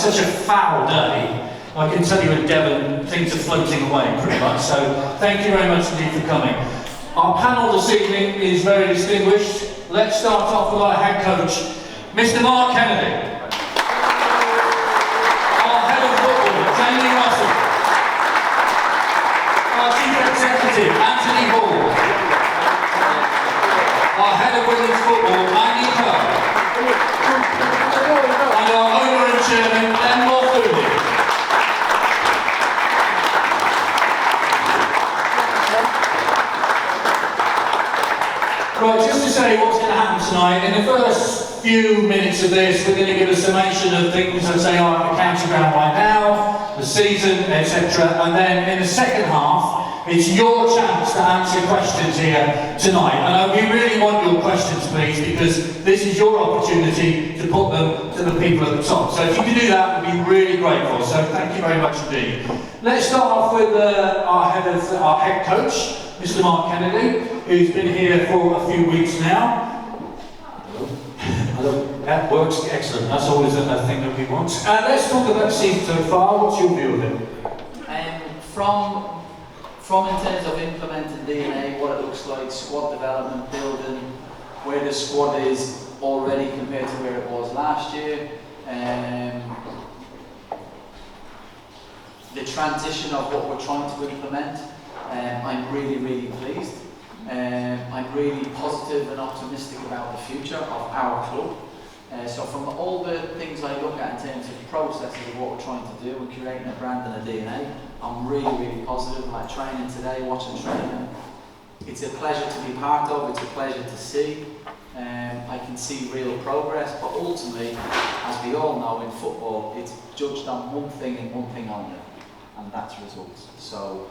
such a foul day. I can tell you in Devon, things are floating away pretty much, so thank you very much indeed for coming. Our panel this evening is very distinguished. Let's start off with our head coach, Mr. Mark Kennedy. Our head of football, Jamie Russell. Our chief executive, Anthony Hall. Our head of women's football, Mandie. And our owner and chairman, Clem Morfuni. Right, just to say what's going to happen tonight, in the first few minutes of this, we're going to give a summation of things that say are at the county ground right now, the season, etc. And then in the second half, it's your chance to answer questions here tonight. And we really want your questions, please, because this is your opportunity to put them to the people at the top. So if you can do that, we'd be really grateful. So thank you very much indeed. Let's start off with our head coach, Mr. Mark Kennedy, who's been here for a few weeks now. Hello. That works, excellent. That's always a thing that we want. Let's talk about the season so far. What's your view of it? From in terms of implementing DNA, what it looks like, squad development, building, where the squad is already compared to where it was last year, the transition of what we're trying to implement, I'm really, really pleased. I'm really positive and optimistic about the future of our club. So from all the things I look at in terms of processes of what we're trying to do and creating a brand and a DNA, I'm really, really positive. Like training today, watching training, it's a pleasure to be part of, it's a pleasure to see. I can see real progress, but ultimately, as we all know in football, it's judged on one thing and one thing only, and that's results. So,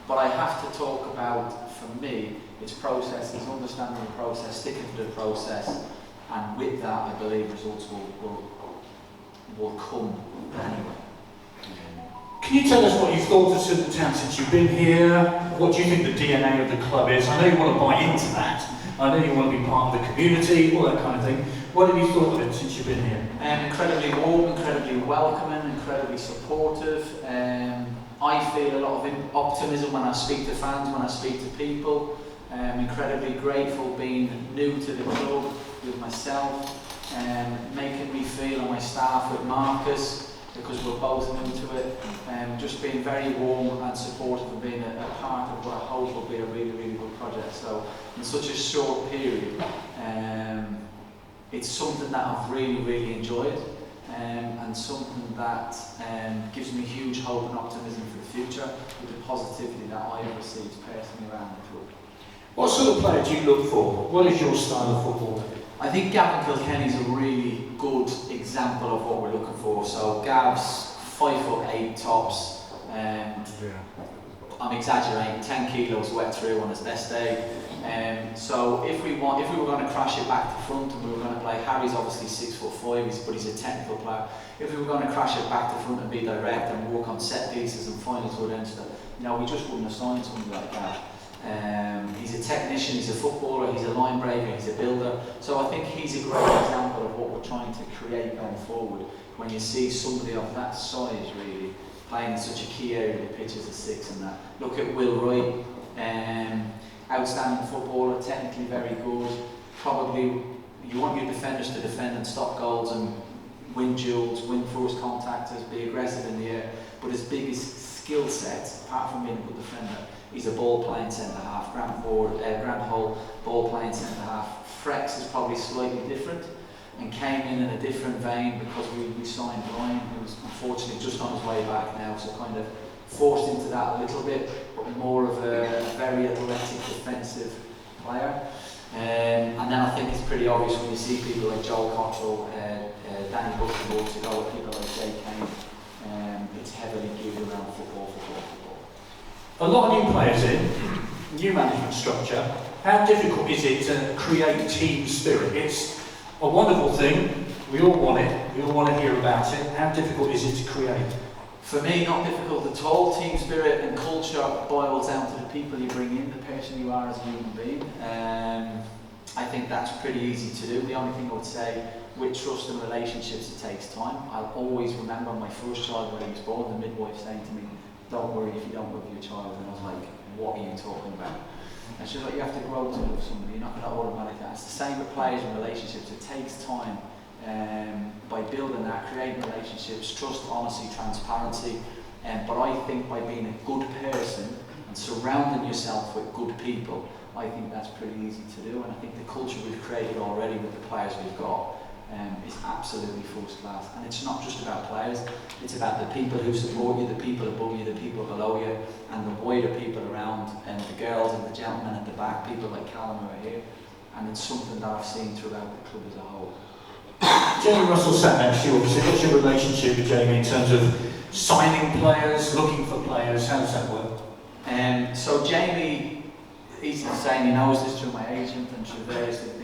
but I have to talk about, for me, it's processes, understanding the process, sticking to the process, and with that, I believe results will come anyway. Can you tell us what you thought of Swindon Town since you've been here? What do you think the DNA of the club is? I know you want to buy into that. I know you want to be part of the community, all that kind of thing. What have you thought of it since you've been here? Incredibly warm, incredibly welcoming, incredibly supportive. I feel a lot of optimism when I speak to fans, when I speak to people. Incredibly grateful being new to the club with myself, making me feel and my staff with Marcus, because we're both new to it, just being very warm and supportive and being a part of what I hope will be a really, really good project. So in such a short period, it's something that I've really, really enjoyed, and something that gives me huge hope and optimism for the future with the positivity that I have received personally around the club. What sort of player do you look for? What is your style of football? I think Gavin Kilkenny's a really good example of what we're looking for. So Gav's 5'8" tops, I'm exaggerating, 10 kilos wet through on his best day. So if we were going to crash it back to front and we were going to play, Harry's obviously 6'5", but he's a technical player. If we were going to crash it back to front and be direct and work on set pieces and final to an instant, we just wouldn't have signed somebody like that. He's a technician, he's a footballer, he's a line breaker, he's a builder. So I think he's a great example of what we're trying to create going forward. When you see somebody of that size really playing in such a key area of the pitch as a 6 and that. Look at Will Wright, outstanding footballer, technically very good. Probably you want your defenders to defend and stop goals and win duels, win first contactors, be aggressive in the air. But his biggest skill set, apart from being a good defender, he's a ball-playing centre-half, Grant Hull, ball-playing centre-half. Frex is probably slightly different and came in a different vein because we signed Ryan, who was unfortunately just on his way back now, so kind of forced into that a little bit, but more of a very athletic defensive player. And then I think it's pretty obvious when you see people like Joel Cottrell, Danny Buckenhall, to go with people like Jay Kane. It's heavily geared around football. A lot of new players in, new management structure. How difficult is it to create team spirit? It's a wonderful thing. We all want it. We all want to hear about it. How difficult is it to create? For me, not difficult at all. Team spirit and culture boils down to the people you bring in, the person you are as a human being. I I think that's pretty easy to do. The only thing I would say, with trust and relationships, it takes time. I'll always remember my first child when he was born, the midwife saying to me, "Don't worry if you don't love your child." And I was like, "What are you talking about?" And she's like, "You have to grow to love somebody, you're not going to automatically." It's the same with players and relationships. It takes time. By building that, creating relationships, trust, honesty, transparency. But I think by being a good person and surrounding yourself with good people, I think that's pretty easy to do. And I think the culture we've created already with the players we've got is absolutely first class. And it's not just about players, it's about the people who support you, the people above you, the people below you, and the wider people around, and the girls and the gentlemen at the back, people like Callum who are here. And it's something that I've seen throughout the club as a whole. Jamie Russell sat next to you, obviously. What's your relationship with Jamie in terms of signing players, looking for players? How does that work? So Jamie, easy to say, he knows this through my agent and through various things.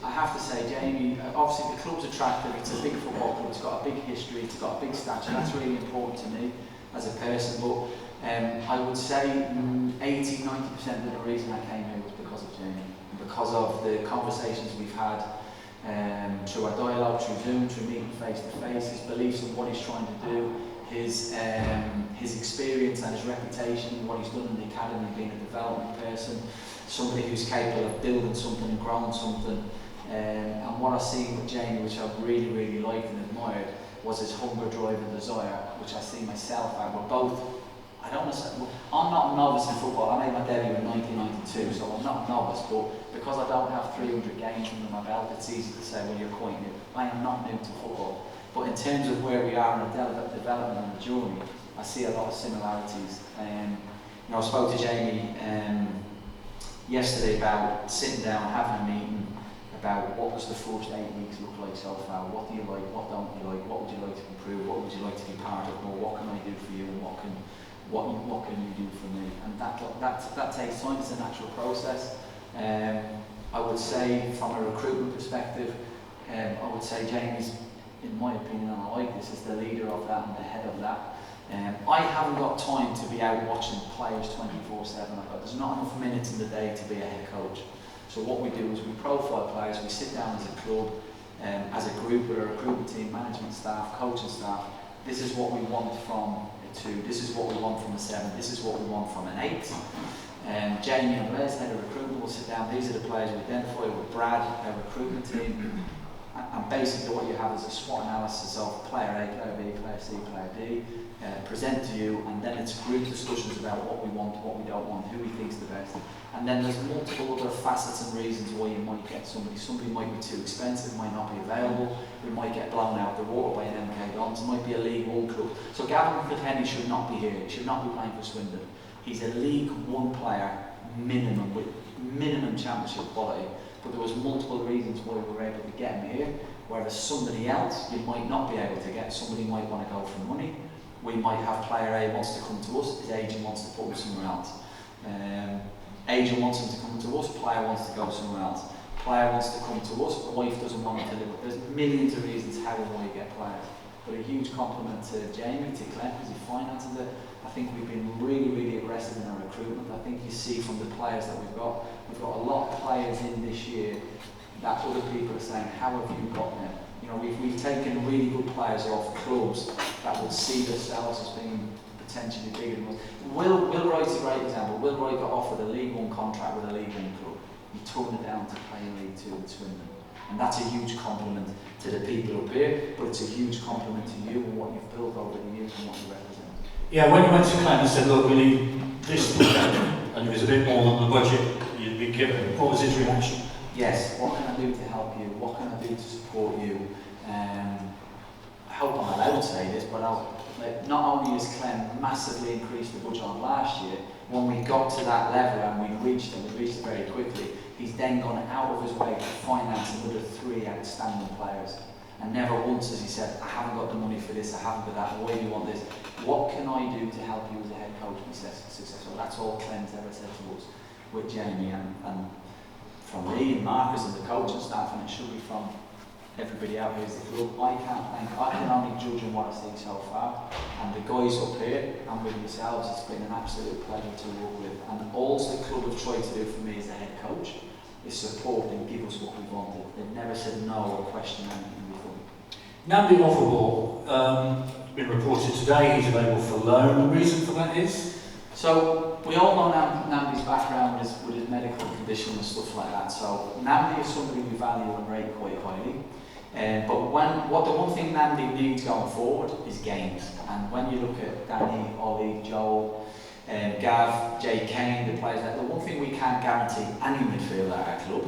I have to say, Jamie, obviously the club's attractive, it's a big football club, it's got a big history, it's got a big stature, that's really important to me as a person, but I would say 80-90% of the reason I came here was because of Jamie, because of the conversations we've had, through our dialogue, through Zoom, through meeting face to face, his beliefs in what he's trying to do, his experience and his reputation, what he's done in the academy, being a development person, somebody who's capable of building something and growing something. And what I've seen with Jamie, which I've really, really liked and admired, was his hunger, drive and desire, which I see myself at. We're both, I don't want to say, I'm not a novice in football. I made my debut in 1992, so I'm not a novice, but because I don't have 300 games under my belt, it's easy to say, well, you're quite new. I am not new to football. But in terms of where we are in the development and the journey, I see a lot of similarities. You know, I spoke to Jamie yesterday about sitting down, having a meeting about what does the first 8 weeks look like so far. What do you like? What don't you like? What would you like to improve? What would you like to be part of more? What can I do for you? And what can you do for me? And that takes time. It's a natural process. I would say from a recruitment perspective, I would say Jamie's, in my opinion, and I like this, is the leader of that and the head of that. I haven't got time to be out watching players 24/7. There's not enough minutes in the day to be a head coach. So what we do is we profile players, we sit down as a club, as a group with our recruitment team, management staff, coaching staff. This is what we want from a 2, this is what we want from a 7, this is what we want from an 8. Jamie and Les, head of recruitment, will sit down. These are the players we identify with Brad, our recruitment team. And basically what you have is a SWOT analysis of player A, player B, player C, player D, present to you, and then it's group discussions about what we want, what we don't want, who we think is the best. And then there's multiple other facets and reasons why you might get somebody. Somebody might be too expensive, might not be available, we might get blown out of the water by an MK Dons, it might be a League One club. So Gavin Kilkenny should not be here, he should not be playing for Swindon. He's a League One player, minimum, with minimum championship quality. But there was multiple reasons why we were able to get him here, whereas somebody else you might not be able to get. Somebody might want to go for money. We might have player A wants to come to us, his agent wants to put him somewhere else. Agent wants him to come to us, player wants to go somewhere else. Player wants to come to us, but wife doesn't want him to live. There's millions of reasons how and why you get players. But a huge compliment to Jamie, to Clem, because he finances it. I think we've been really, really aggressive in our recruitment. I think you see from the players that we've got a lot of players in this year that other people are saying, how have you got them? You know, we've taken really good players off clubs that will see themselves as being potentially bigger than us. Will Wright's a great example. Will Wright got offered a League One contract with a League One club. He turned it down to play in League Two in Swindon. And that's a huge compliment to the people up here, but it's a huge compliment to you and what you've built over the years and what you represent. Yeah, when you went to Clem and said, look, we need this, and it was a bit more than the budget you'd been given, what was his reaction? Yes, what can I do to help you? What can I do to support you? I hope I'm allowed to say this, but not only has Clem massively increased the budget on last year, when we got to that level and we reached it very quickly, he's then gone out of his way to finance another 3 outstanding players. And never once has he said, I haven't got the money for this, I haven't got that, why do you want this? What can I do to help you as a head coach be successful? That's all Clem's ever said to us with Jamie and from me and Marcus and the coaching staff, and it should be from everybody out here as the club. I can only judge on what I see so far, and the guys up here and with yourselves, it's been an absolute pleasure to work with. And all the club have tried to do for me as a head coach is support and give us what we wanted. They've never said no or questioned anything before. Mandie Offerball, been reported today, he's available for loan. The reason for that is? So, we all know Mandie's background is with his medical condition and stuff like that. So, Mandie is somebody we value and rate quite highly. But the one thing Mandie needs going forward is games. And when you look at Danny, Ollie, Joel, Gav, Jay Kane, the players, the one thing we can't guarantee any midfielder at our club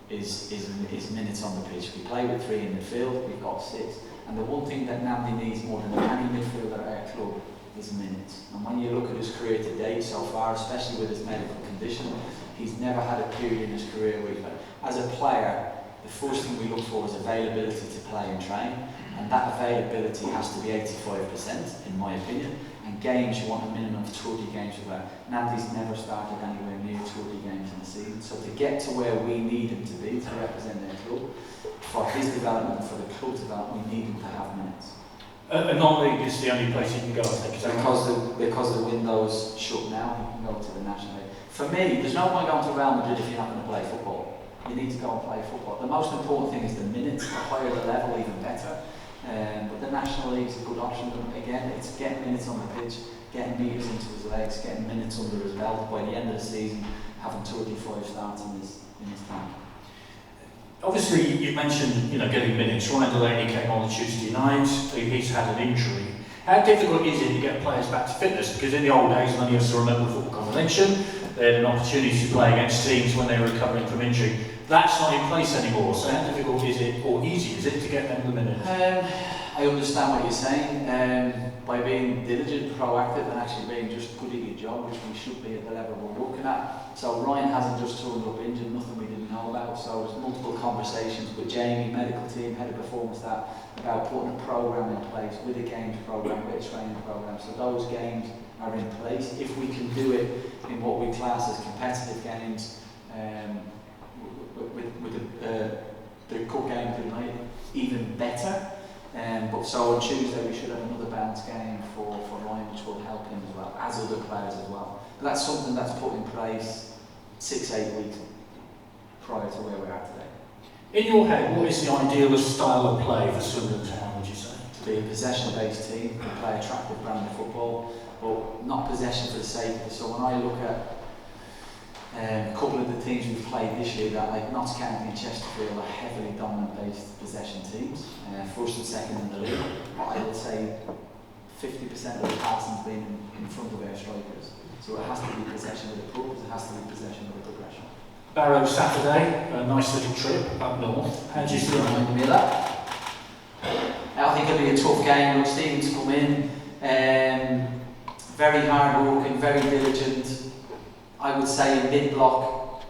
is minutes on the pitch. We play with 3 in midfield, we've got 6. And the one thing that Mandie needs more than any midfielder at our club is minutes. And when you look at his career to date so far, especially with his medical condition, he's never had a period in his career where he's as a player, the first thing we look for is availability to play and train, and that availability has to be 85% in my opinion. And games, you want a minimum of 30 games with that. Mandie's never started anywhere near 30 games in a season, so to get to where we need him to be to represent their club, for his development, for the club's development, we need him to have minutes. A non-league is the only place you can go, I think. Because the window's shut now, you can go to the National League. For me, there's no point going to Real Madrid if you're not going to play football. You need to go and play football. The most important thing is the minutes. The higher the level, even better. But the National League is a good option. Again, it's getting minutes on the pitch, getting meters into his legs, getting minutes under his belt. By the end of the season, having 35 starts in his camp. Obviously, you mentioned getting minutes. Ryan Delaney came on Tuesday night. He's had an injury. How difficult is it to get players back to fitness? Because in the old days, many of us remember the Football Convention, they had an opportunity to play against teams when they were recovering from injury. That's not in place anymore. So how difficult is it, or easy is it, to get them the minutes? I understand what you're saying. By being diligent, proactive, and actually being just good at your job, which we should be at the level we're working at. So Ryan hasn't just turned up injured, nothing we didn't know about. So there's multiple conversations with Jamie, medical team, head of performance, about putting a program in place with a games program, with a training program. So those games are in place. If we can do it in what we class as competitive games, with the cup game tonight, even better. But so on Tuesday we should have another bounce game for Ryan, which will help him as well, as other players as well. But that's something that's put in place 6-8 weeks prior to where we're at today. In your head, what is the ideal style of play for Swindon Town, would you say? To be a possession-based team, we play attractive brand of football, but not possession for the sake of it. So when I look at a couple of the teams we've played this year, that like Notts County and Chesterfield are heavily dominant-based possession teams, first and second in the league. But I would say 50% of the passing's been in front of our strikers. So it has to be possession with the purpose, it has to be possession with the progression. Barrow Saturday, a nice little trip up north. How do you see Reminded me of that. I think it'll be a tough game. Look, Stephen's come in, very hard working, very diligent. I would say a mid-block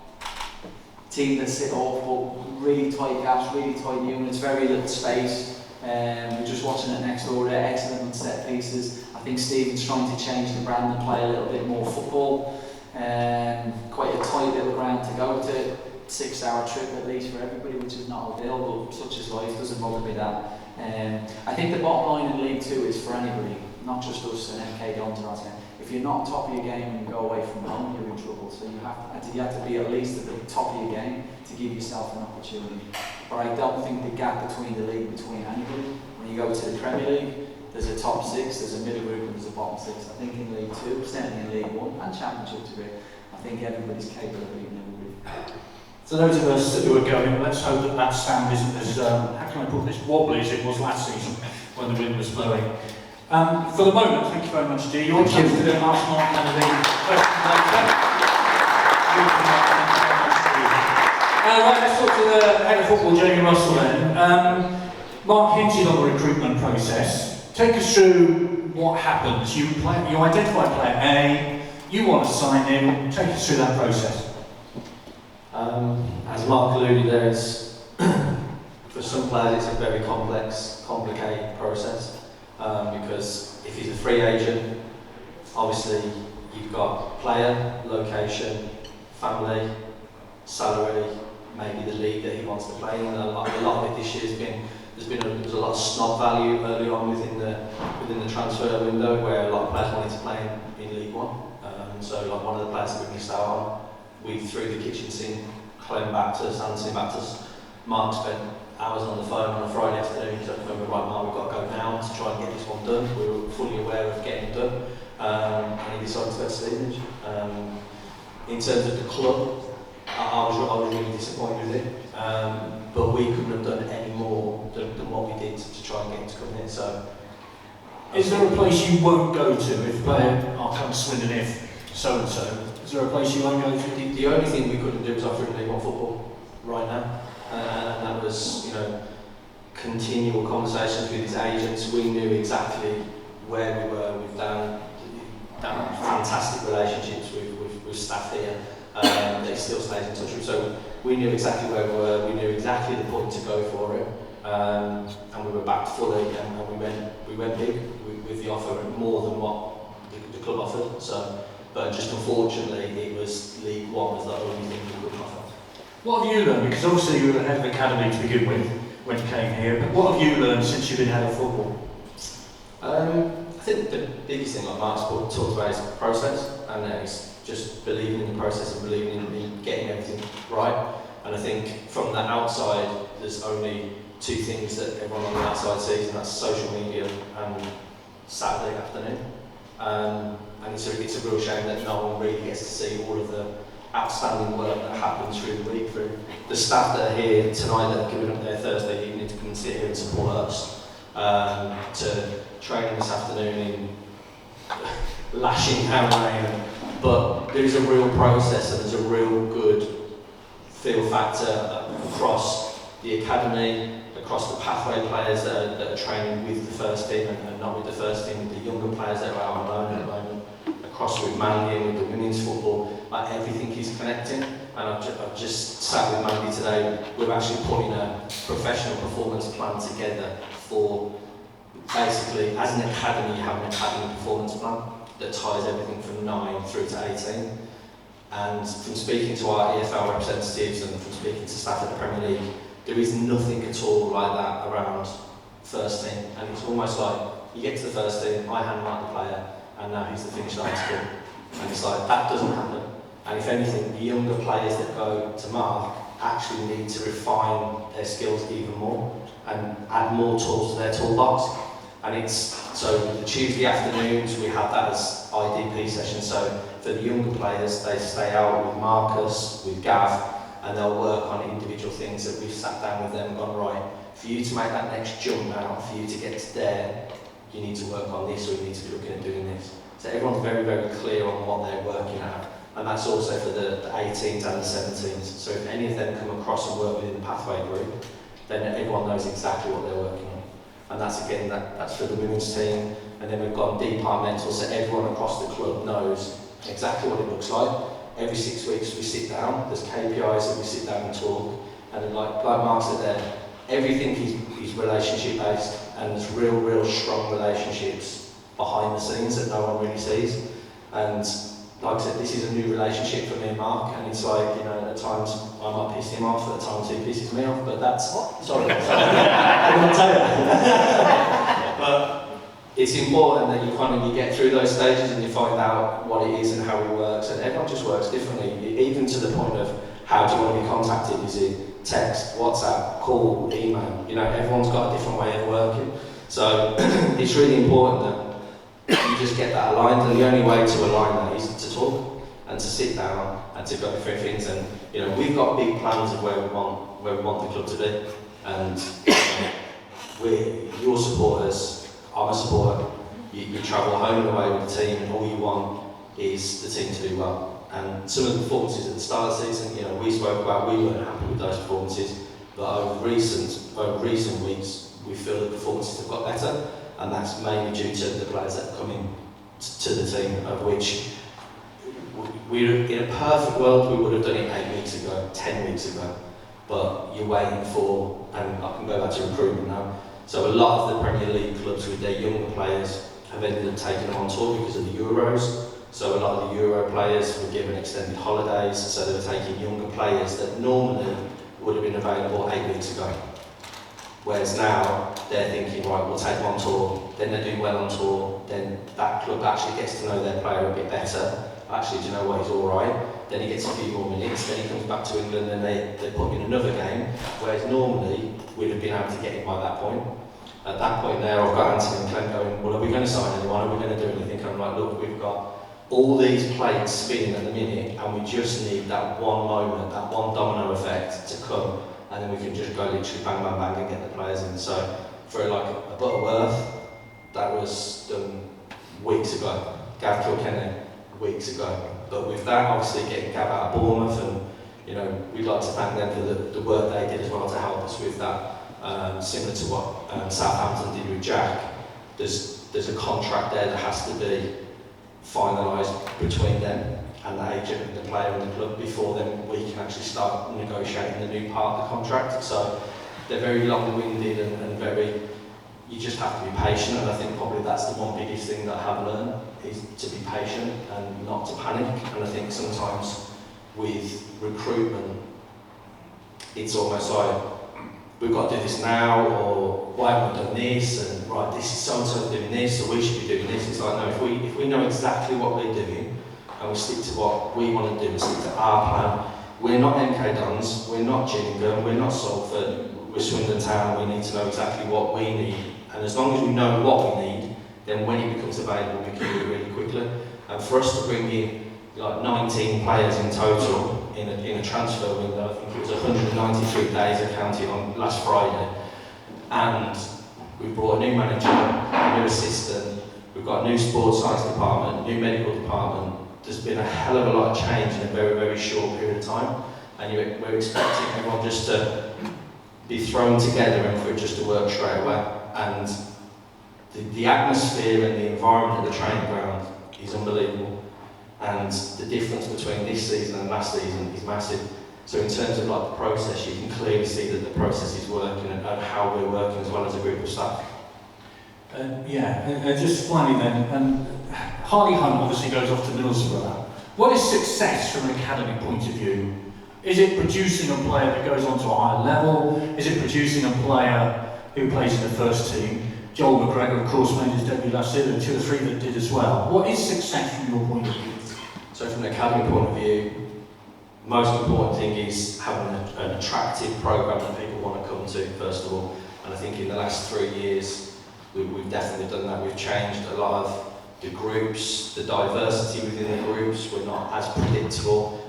team that sit off, but really tight gaps, really tight units, very little space. We're just watching it next door, they're excellent on set pieces. I think Stephen's trying to change the brand and play a little bit more football. Quite a tight little ground to go to, 6-hour trip at least for everybody, which is not ideal, but such is life, doesn't bother me that. I think the bottom line in League 2 is for anybody, not just us and MK Dons or us. If you're not top of your game and you go away from home, you're in trouble. So you have to be at least at the top of your game to give yourself an opportunity. But I don't think the gap between the league, between anybody, when you go to the Premier League, there's a top 6, there's a middle group and there's a bottom 6. I think in League 2, certainly in League 1 and Championship degree, I think everybody's capable of beating everybody. For those of us who are going, let's hope that stand isn't as, how can I put this, wobbly as it was last season when the wind was blowing. For the moment, thank you very much, Dee. Your chance to do Arsenal and the question later. Right, let's talk to the head of football, Jamie Russell then. Mark hinted on the recruitment process. Take us through what happens. You identify player A, you want to sign him, take us through that process. As Mark alluded, for some players it's a very complicated process. Because if he's a free agent, obviously you've got player, location, family, salary, maybe the league that he wants to play in. A lot of it this year has been there's a lot of snob value early on within the transfer window, where a lot of players wanted to play in League One. So like one of the players that we missed out on, we threw the kitchen sink Clem back to us, Anthony back to us. Mark spent hours on the phone on a Friday afternoon. He's on the phone with, right, Mark, we've got to go now to try and get this one done. We were fully aware of getting it done. And he decided to go to Stevenage. In terms of the club, I was really disappointed with it. But we couldn't have done any more than what we did to try and get him to come here. So, is there a place you won't go to if a player, I'll come to Swindon if so-and-so, is there a place you won't go to? The only thing we couldn't do was offer him League One football right now. And that was, continual conversations with his agents. We knew exactly where we were. We've done fantastic relationships with staff here. They still stays in touch with. So we knew exactly where we were. We knew exactly the point to go for it. And we were backed fully, and we went big with the offer, more than what the club offered. So, but just unfortunately, it was League One was the only thing we couldn't offer. What have you learned? Because obviously you were the head of the academy to begin with when you came here, but what have you learned since you've been head of football? I think the biggest thing, like Mark's talked about, is the process, and it's just believing in the process and believing in getting everything right. And I think from the outside, there's only two things that everyone on the outside sees, and that's social media and Saturday afternoon. And it's a real shame that no one really gets to see all of the outstanding work that happens through the week, through the staff that are here tonight that have given up their Thursday evening to come and sit here and support us, to training this afternoon in lashing down rain. But there is a real process and there's a real good feel factor across the academy, across the pathway players that are training with the first team and not with the first team, with the younger players that are out on loan at the moment, across with Mandie and with the women's football. Like, everything is connecting. And I've just sat with Mandie today. We're actually putting a professional performance plan together for, basically, as an academy, you have an academy performance plan that ties everything from 9 through to 18. And from speaking to our EFL representatives and from speaking to staff at the Premier League, there is nothing at all like that around first team. And it's almost like you get to the first team, I hand mark the player, and now he's the finished article. And it's like, that doesn't happen. And if anything, the younger players that go to mark actually need to refine their skills even more and add more tools to their toolbox. And it's, so the Tuesday afternoons, we have that as IDP session. So for the younger players, they stay out with Marcus, with Gav, and they'll work on individual things that we've sat down with them and gone, right, for you to make that next jump out, for you to get to there, you need to work on this, or you need to be looking at doing this. So everyone's very, very clear on what they're working at. And that's also for the 18s and the 17s. So if any of them come across and work within the pathway group, then everyone knows exactly what they're working on. And that's, again, that's for the women's team. And then we've got departmental, so everyone across the club knows exactly what it looks like. Every 6 weeks we sit down, there's KPIs that we sit down and talk. And then like Mark said there, everything is relationship based, and there's real strong relationships behind the scenes that no one really sees. And like I said, this is a new relationship for me and Mark, and it's like, at times I might piss him off, at times he pisses me off, but that's... Sorry. I'm going to tell you. But it's important that you get through those stages and you find out what it is and how it works, and everyone just works differently, even to the point of how do you want to be contacted. Is it text, WhatsApp, call, email? Everyone's got a different way of working. So it's really important that you just get that aligned, and the only way to align that is to talk and to sit down and to go through things. And we've got big plans of where we want the club to be, and we're your supporters. I'm a supporter. You travel home and away with the team, and all you want is the team to do well. And some of the performances at the start of the season, we spoke about, we weren't happy with those performances, but over recent weeks, we feel the performances have got better. And that's mainly due to the players that are coming to the team, of which in a perfect world we would have done it 8 weeks ago, 10 weeks ago. But you're waiting for, and I can go back to recruitment now. So a lot of the Premier League clubs with their younger players have ended up taking them on tour because of the Euros. So a lot of the Euro players were given extended holidays, so they were taking younger players that normally would have been available 8 weeks ago. Whereas now, they're thinking, right, we'll take them on tour, then they do well on tour, then that club actually gets to know their player a bit better, actually, do you know what, he's all right. Then he gets a few more minutes, then he comes back to England and they put him in another game, whereas normally we'd have been able to get him by that point. At that point there, I've got Anthony and Clem going, well, are we going to sign anyone? Are we going to do anything? And I'm like, look, we've got all these plates spinning at the minute, and we just need that one moment, that one domino effect to come, and then we can just go literally bang, bang, bang and get the players in. So for like a Butterworth, that was done weeks ago. Gav Kilkenny, weeks ago. But with that, obviously getting Gav out of Bournemouth, and you know, we'd like to thank them for the work they did as well to help us with that. Similar to what Southampton did with Jack, there's a contract there that has to be finalised between them and the agent and the player and the club before then we can actually start negotiating the new part of the contract. So they're very long-winded and very, you just have to be patient, and I think probably that's the one biggest thing that I have learned, is to be patient and not to panic. And I think sometimes with recruitment, it's almost like, we've got to do this now, or why haven't we done this, and right, this is so-and-so doing this, so we should be doing this. It's like, no, if we know exactly what we're doing, and we stick to what we want to do, and stick to our plan, we're not MK Dons, we're not Gillingham, we're not Salford, we're Swindon Town, we need to know exactly what we need. And as long as we know what we need, then when it becomes available, we can do it really quickly. And for us to bring in like 19 players in total in a transfer window, I think it was 193 days I counted on last Friday, and we brought a new manager, a new assistant, we've got a new sports science department, new medical department. There's been a hell of a lot of change in a very, very short period of time, and we're expecting everyone just to be thrown together and for it just to work straight away. And the atmosphere and the environment at the training ground is unbelievable. And the difference between this season and last season is massive. So in terms of like the process, you can clearly see that the process is working and how we're working as well as a group of staff. Just finally then, Harley Hunt obviously goes off to Middlesbrough. What is success from an academic point of view? Is it producing a player that goes on to a higher level? Is it producing a player who plays in the first team? Joel McGregor, of course, made his debut last year, and 2 or 3 that did as well. What is success from your point of view? So from an academy point of view, most important thing is having an attractive programme that people want to come to, first of all. And I think in the last 3 years, we've definitely done that. We've changed a lot of the groups, the diversity within the groups. We're not as predictable.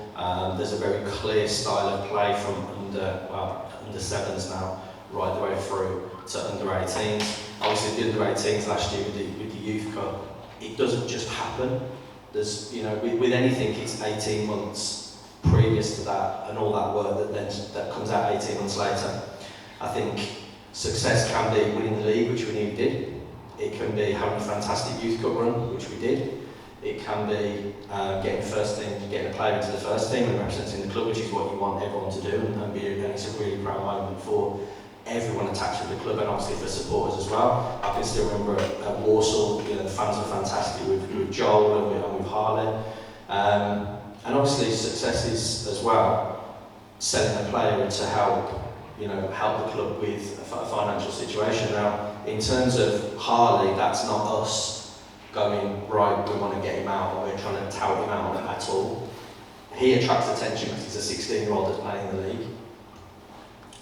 There's a very clear style of play from under 7s now, right the way through to under 18s. Obviously, the under 18s last year with the Youth Cup, it doesn't just happen. There's, you know, with anything, it's 18 months previous to that, and all that work that comes out 18 months later. I think success can be winning the league, which we nearly did. It can be having a fantastic Youth Cup run, which we did. It can be getting a player into the first team and representing the club, which is what you want everyone to do, and it's a really proud moment for everyone attached to the club, and obviously for supporters as well. I can still remember at Warsaw, you know, the fans were fantastic with Joel and with Harley. And obviously success is as well selling a player to help the club with a financial situation. Now, in terms of Harley, that's not us going, right, we want to get him out, and we're trying to tout him out at all. He attracts attention because he's a 16-year-old that's playing in the league.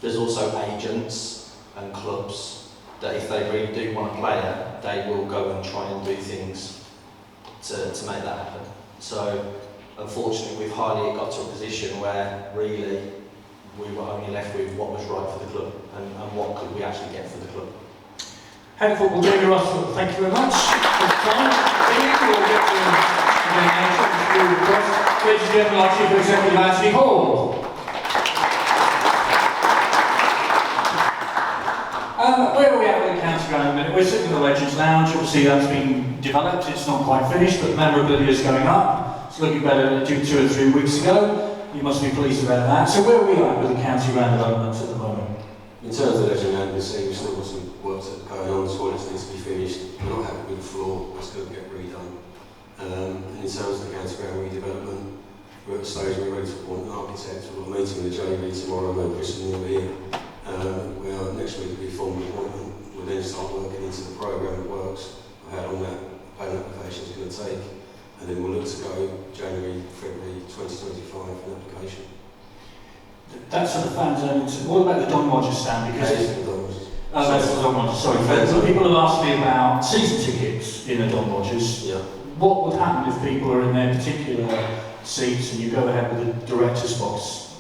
There's also agents and clubs that if they really do want a player, they will go and try and do things to make that happen. So, unfortunately, with Harley, it got to a position where really we were only left with what was right for the club and what could we actually get for the club. Head of football, Jamie Russell, thank you very much for the time. We'll get to ladies and gentlemen, our Chief Executive, Anthony Hall. Where are we at with the county ground in a minute? We're sitting in the Legends Lounge. Obviously that's been developed, it's not quite finished, but the memorabilia is going up. It's looking better than it did 2 or 3 weeks ago. You must be pleased about that. So where are we at with the county ground development at the moment? In terms of Legend Land, we've still got some work going on, toilets needs to be finished. We're not happy with the floor, it's going to get redone. And in terms of the county ground redevelopment, we're at the stage where we're ready to appoint an architect. We've got a meeting with the JV tomorrow, and Chris and Neil here. We are next week to be formal appointment. We'll then start working into the programme of works, how long that planning application is going to take. and then we'll look to go January, February 2025 for an application. That's for the fan zone. What about the Don Rogers stand? Because that's the Don Rogers. Sorry, people have asked me about season tickets in a Don Rogers. Yeah. What would happen if people are in their particular seats and you go ahead with the director's box?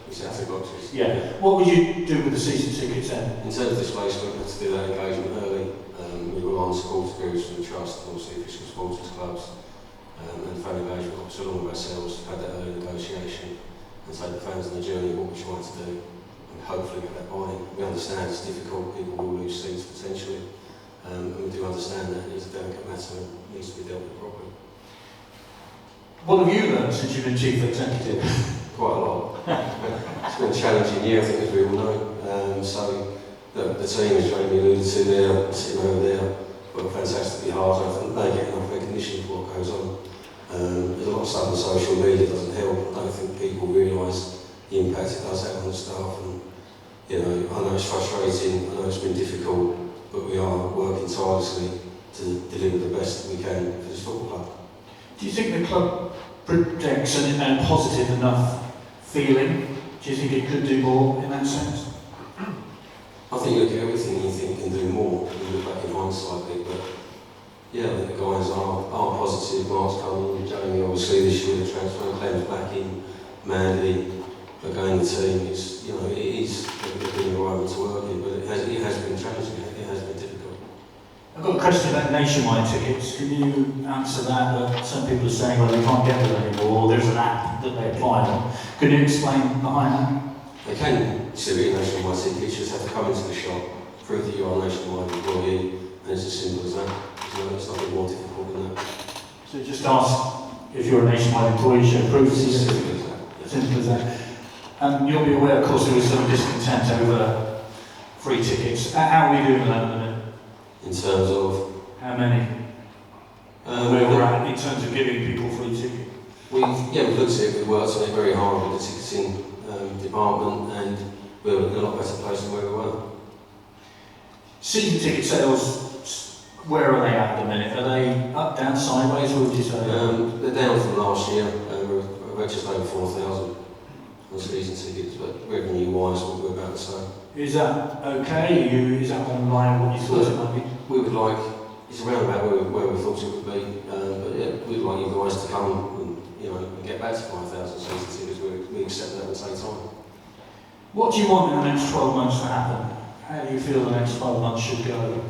Exactly boxes. Yeah. What would you do with the season tickets then? In terms of displacement, we have to do that engagement early. We rely on supporter groups from the trust, obviously official supporters clubs, and fan engagement officers along with ourselves had that early negotiation and take the fans on the journey of what we're trying to do and hopefully get that buy-in. We understand it's difficult, people will lose seats potentially, and we do understand that it's a delicate matter and needs to be dealt with properly. What have you learned since you've been chief executive? Quite a lot. It's been a challenging year, I think, as we all know. So the team, as Jamie alluded to there, sitting over there, work fantastically hard. I think they get enough recognition for what goes on. There's a lot of stuff on social media that doesn't help. I don't think people realise the impact it does have on the staff. And you know, I know it's frustrating. I know it's been difficult, but we are working tirelessly to deliver the best we can for this football club. Do you think the club projects a positive enough feeling? Do you think it could do more in that sense? I think you look at everything and you think you can do more. You look back in hindsight a bit, but yeah, I think the guys are positive. Mark's coming, Jamie obviously this year, the transfer, Clem's back in, Mandie, again the team is, you know, it is a good environment to work in, but it has been challenging, it has been difficult. I've got a question about nationwide tickets. Can you answer that? Some people are saying, well, they can't get them anymore, or there's an app that they apply on. Can you explain behind that? They can still get nationwide tickets, you just have to come into the shop, prove that you are a nationwide employee, and it's as simple as that. It's nothing more difficult than that. So just ask if you're a nationwide employee, show proof. It's as simple as that. Simple as that. You'll be aware, of course, there was some discontent over free tickets. How are we doing with that at the minute? In terms of? How many? Where we're at in terms of giving people free tickets? We've looked at it, we've worked on it very hard with the ticketing department, and we're in a lot better place than where we were. Season ticket sales, where are they at the minute? Are they up, down, sideways, or would you say? They're down from last year. We're just over 4,000 on season tickets, but revenue-wise, we're about the same. Is that okay? Is that on line what you thought it might be? We would like, it's around about where we thought it would be, but yeah, we'd like you guys to come and, you know, and get back to 5,000 season tickets. We accept that at the same time. What do you want in the next 12 months to happen? How do you feel the next 12 months should go?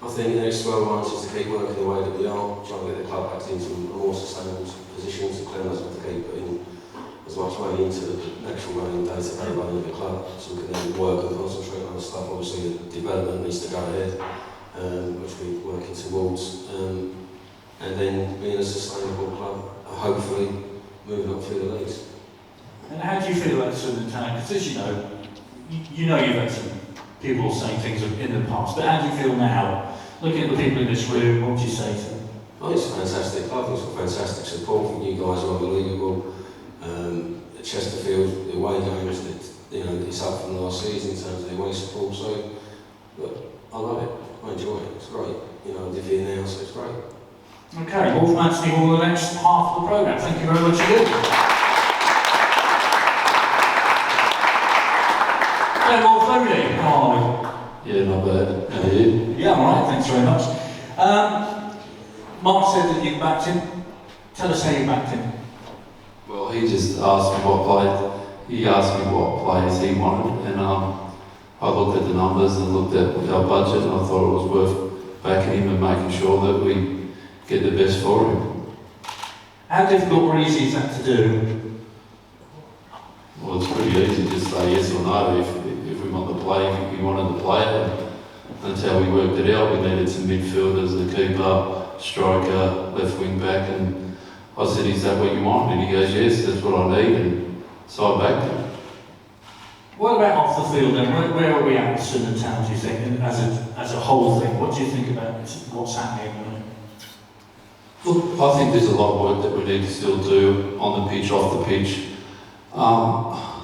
I think the next 12 months is to keep working the way that we are, trying to get the club back into more sustainable positions. The Clem doesn't have to keep putting as much money into the actual running, day-to-day running of the club, so we can then work and concentrate on other stuff. Obviously, the development needs to go ahead, which we're working towards, and then being a sustainable club, hopefully moving up through the leagues. And how do you feel about Swindon Town? Because as you know you've had some people saying things in the past, but how do you feel now? Looking at the people in this room, what would you say to them? Oh, it's fantastic. I think it's got fantastic support from you guys, are unbelievable. At Chesterfield, the away games, it's up from last season in terms of the away support, so look, I love it. I enjoy it. It's great. I live here now, so it's great. Okay, well, that's all the next half of the programme. Thank you very much indeed. Morfuni. Oh, yeah, not bad. How are you? Yeah, I'm alright, thanks very much. Mark said that you backed him. Tell us how you backed him. Well, he just asked me he asked me what players he wanted, and I looked at the numbers and looked at our budget, and I thought it was worth backing him and making sure that we get the best for him. How difficult or easy is that to do? Well, it's pretty easy to just say yes or no if we want the player, if we wanted the player. That's how we worked it out. We needed some midfielders, the keeper, striker, left wing back, and I said, is that what you want? And he goes, yes, that's what I need, and so I backed him. What about off the field then? Where are we at with Swindon Town, do you think, and as a whole thing? What do you think about what's happening? Look, I think there's a lot of work that we need to still do on the pitch, off the pitch.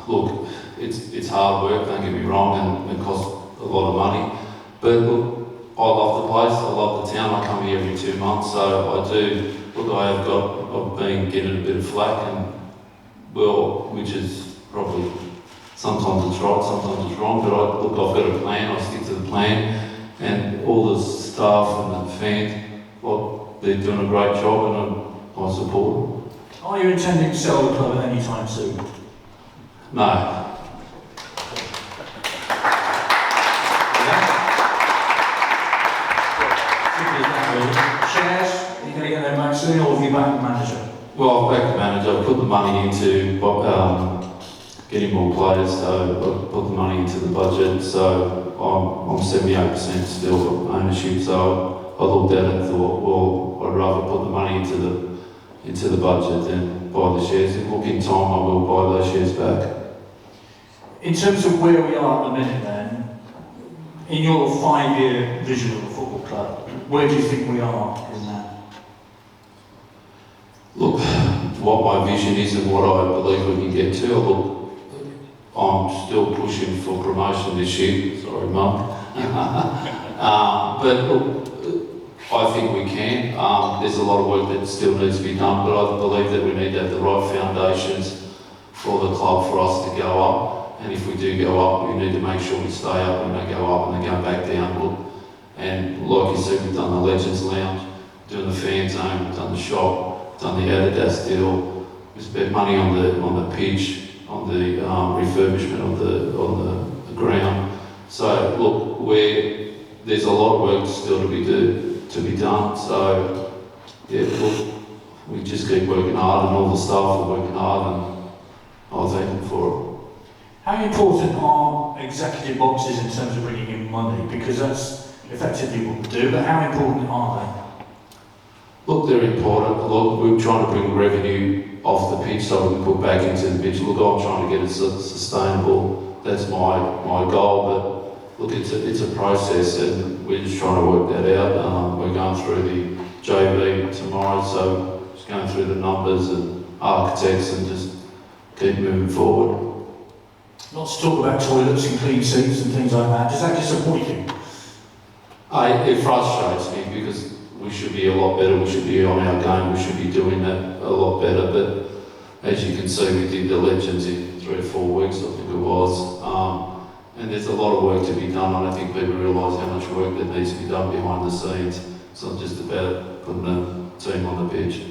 Look, it's hard work, don't get me wrong, and it costs a lot of money. But look, I love the place, I love the town. I come money every 2 months. So I do, look, I've been getting a bit of flack, and well, which is probably, sometimes it's right, sometimes it's wrong, but I've got a plan, I stick to the plan, and all the staff and the fans, well, they're doing a great job, and I support them. Are you intending to sell the club at any time soon? No. Shares, are you going to get them back soon, or have you backed the manager? Well, I've backed the manager. I've put the money into getting more players, so I've put the money into the budget, so I'm 78% still ownership, so I looked at it and thought, well, I'd rather put the money into the budget than buy the shares. And look, in time I will buy those shares back. In terms of where we are at the minute then, in your 5-year vision of the football club, where do you think we are in that? Look, what my vision is and what I believe we can get to, look, I'm still pushing for promotion this year, sorry Mum. But look, I think we can. There's a lot of work that still needs to be done, but I believe that we need to have the right foundations for the club for us to go up. And if we do go up, we need to make sure we stay up. We don't go up and then go back down. Look, and like you said, we've done the Legends Lounge, doing the fan zone, we've done the shop, done the Adidas deal. We spent money on the pitch, on the refurbishment of the ground. So look, there's a lot of work still to be done. So yeah, look, we just keep working hard, and all the staff are working hard, and I thank them for it. How important are executive boxes in terms of bringing in money? Because that's effectively what we do, but how important are they? Look, they're important. Look, we're trying to bring revenue off the pitch so we can put back into the pitch. Look, I'm trying to get it sustainable. That's my goal, but look, it's a process, and we're just trying to work that out. We're going through the JV tomorrow, so just going through the numbers and architects and just keep moving forward. Not to talk about toilets and clean seats and things like that. Does that disappoint you? It frustrates me because we should be a lot better. We should be on our game. We should be doing that a lot better. But as you can see, we did the Legends in 3 or 4 weeks, I think it was. And there's a lot of work to be done. I don't think people realise how much work that needs to be done behind the scenes. It's not just about putting a team on the pitch.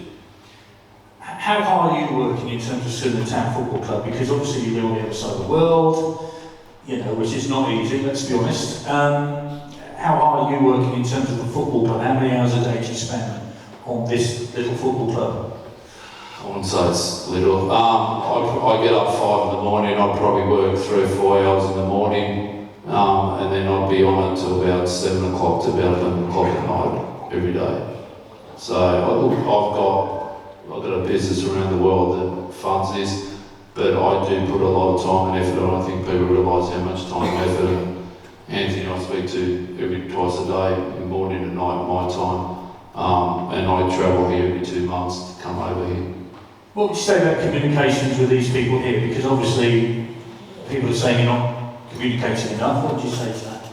How hard are you working in terms of Swindon Town Football Club? Because obviously you live on the other side of the world, which is not easy, let's be honest. How hard are you working in terms of the football club? How many hours a day do you spend on this little football club? I wouldn't say it's little. I get up 5 in the morning. I'd probably work 3 or 4 hours in the morning, and then I'd be on it till about 7 o'clock to about 11 o'clock at night every day. So I've got a business around the world that funds this, but I do put a lot of time and effort. I don't think people realise how much time and effort. And Anthony I speak to twice a day, in the morning and night, my time, and I travel here every 2 months to come over here. What would you say about communications with these people here? Because obviously people are saying you're not communicating enough. What would you say to that?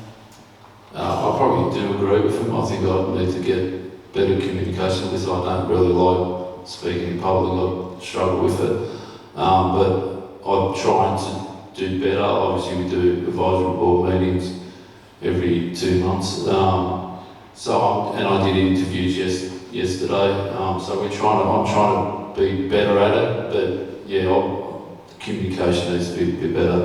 I probably do agree with him. I think I need to get better communication because I don't really like speaking in public. I struggle with it. But I'm trying to do better. Obviously we do advisory board meetings every 2 months. And I did interviews yesterday. So I'm trying to be better at it. But yeah, communication needs to be a bit better.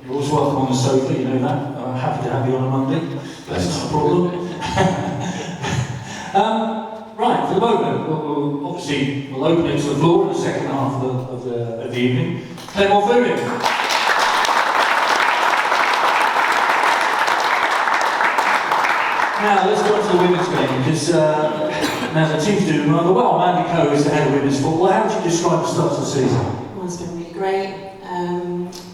You're always welcome on the sofa, you know that. I'm happy to have you on a Monday. That's not a problem. Right, for the moment, we'll open it to the floor in the second half of the evening. Clem Morfuni. Now let's go on to the women's game, because now the team's doing rather well. Mandie is the head of women's football. How would you describe the start of the season? Well, it's been really great.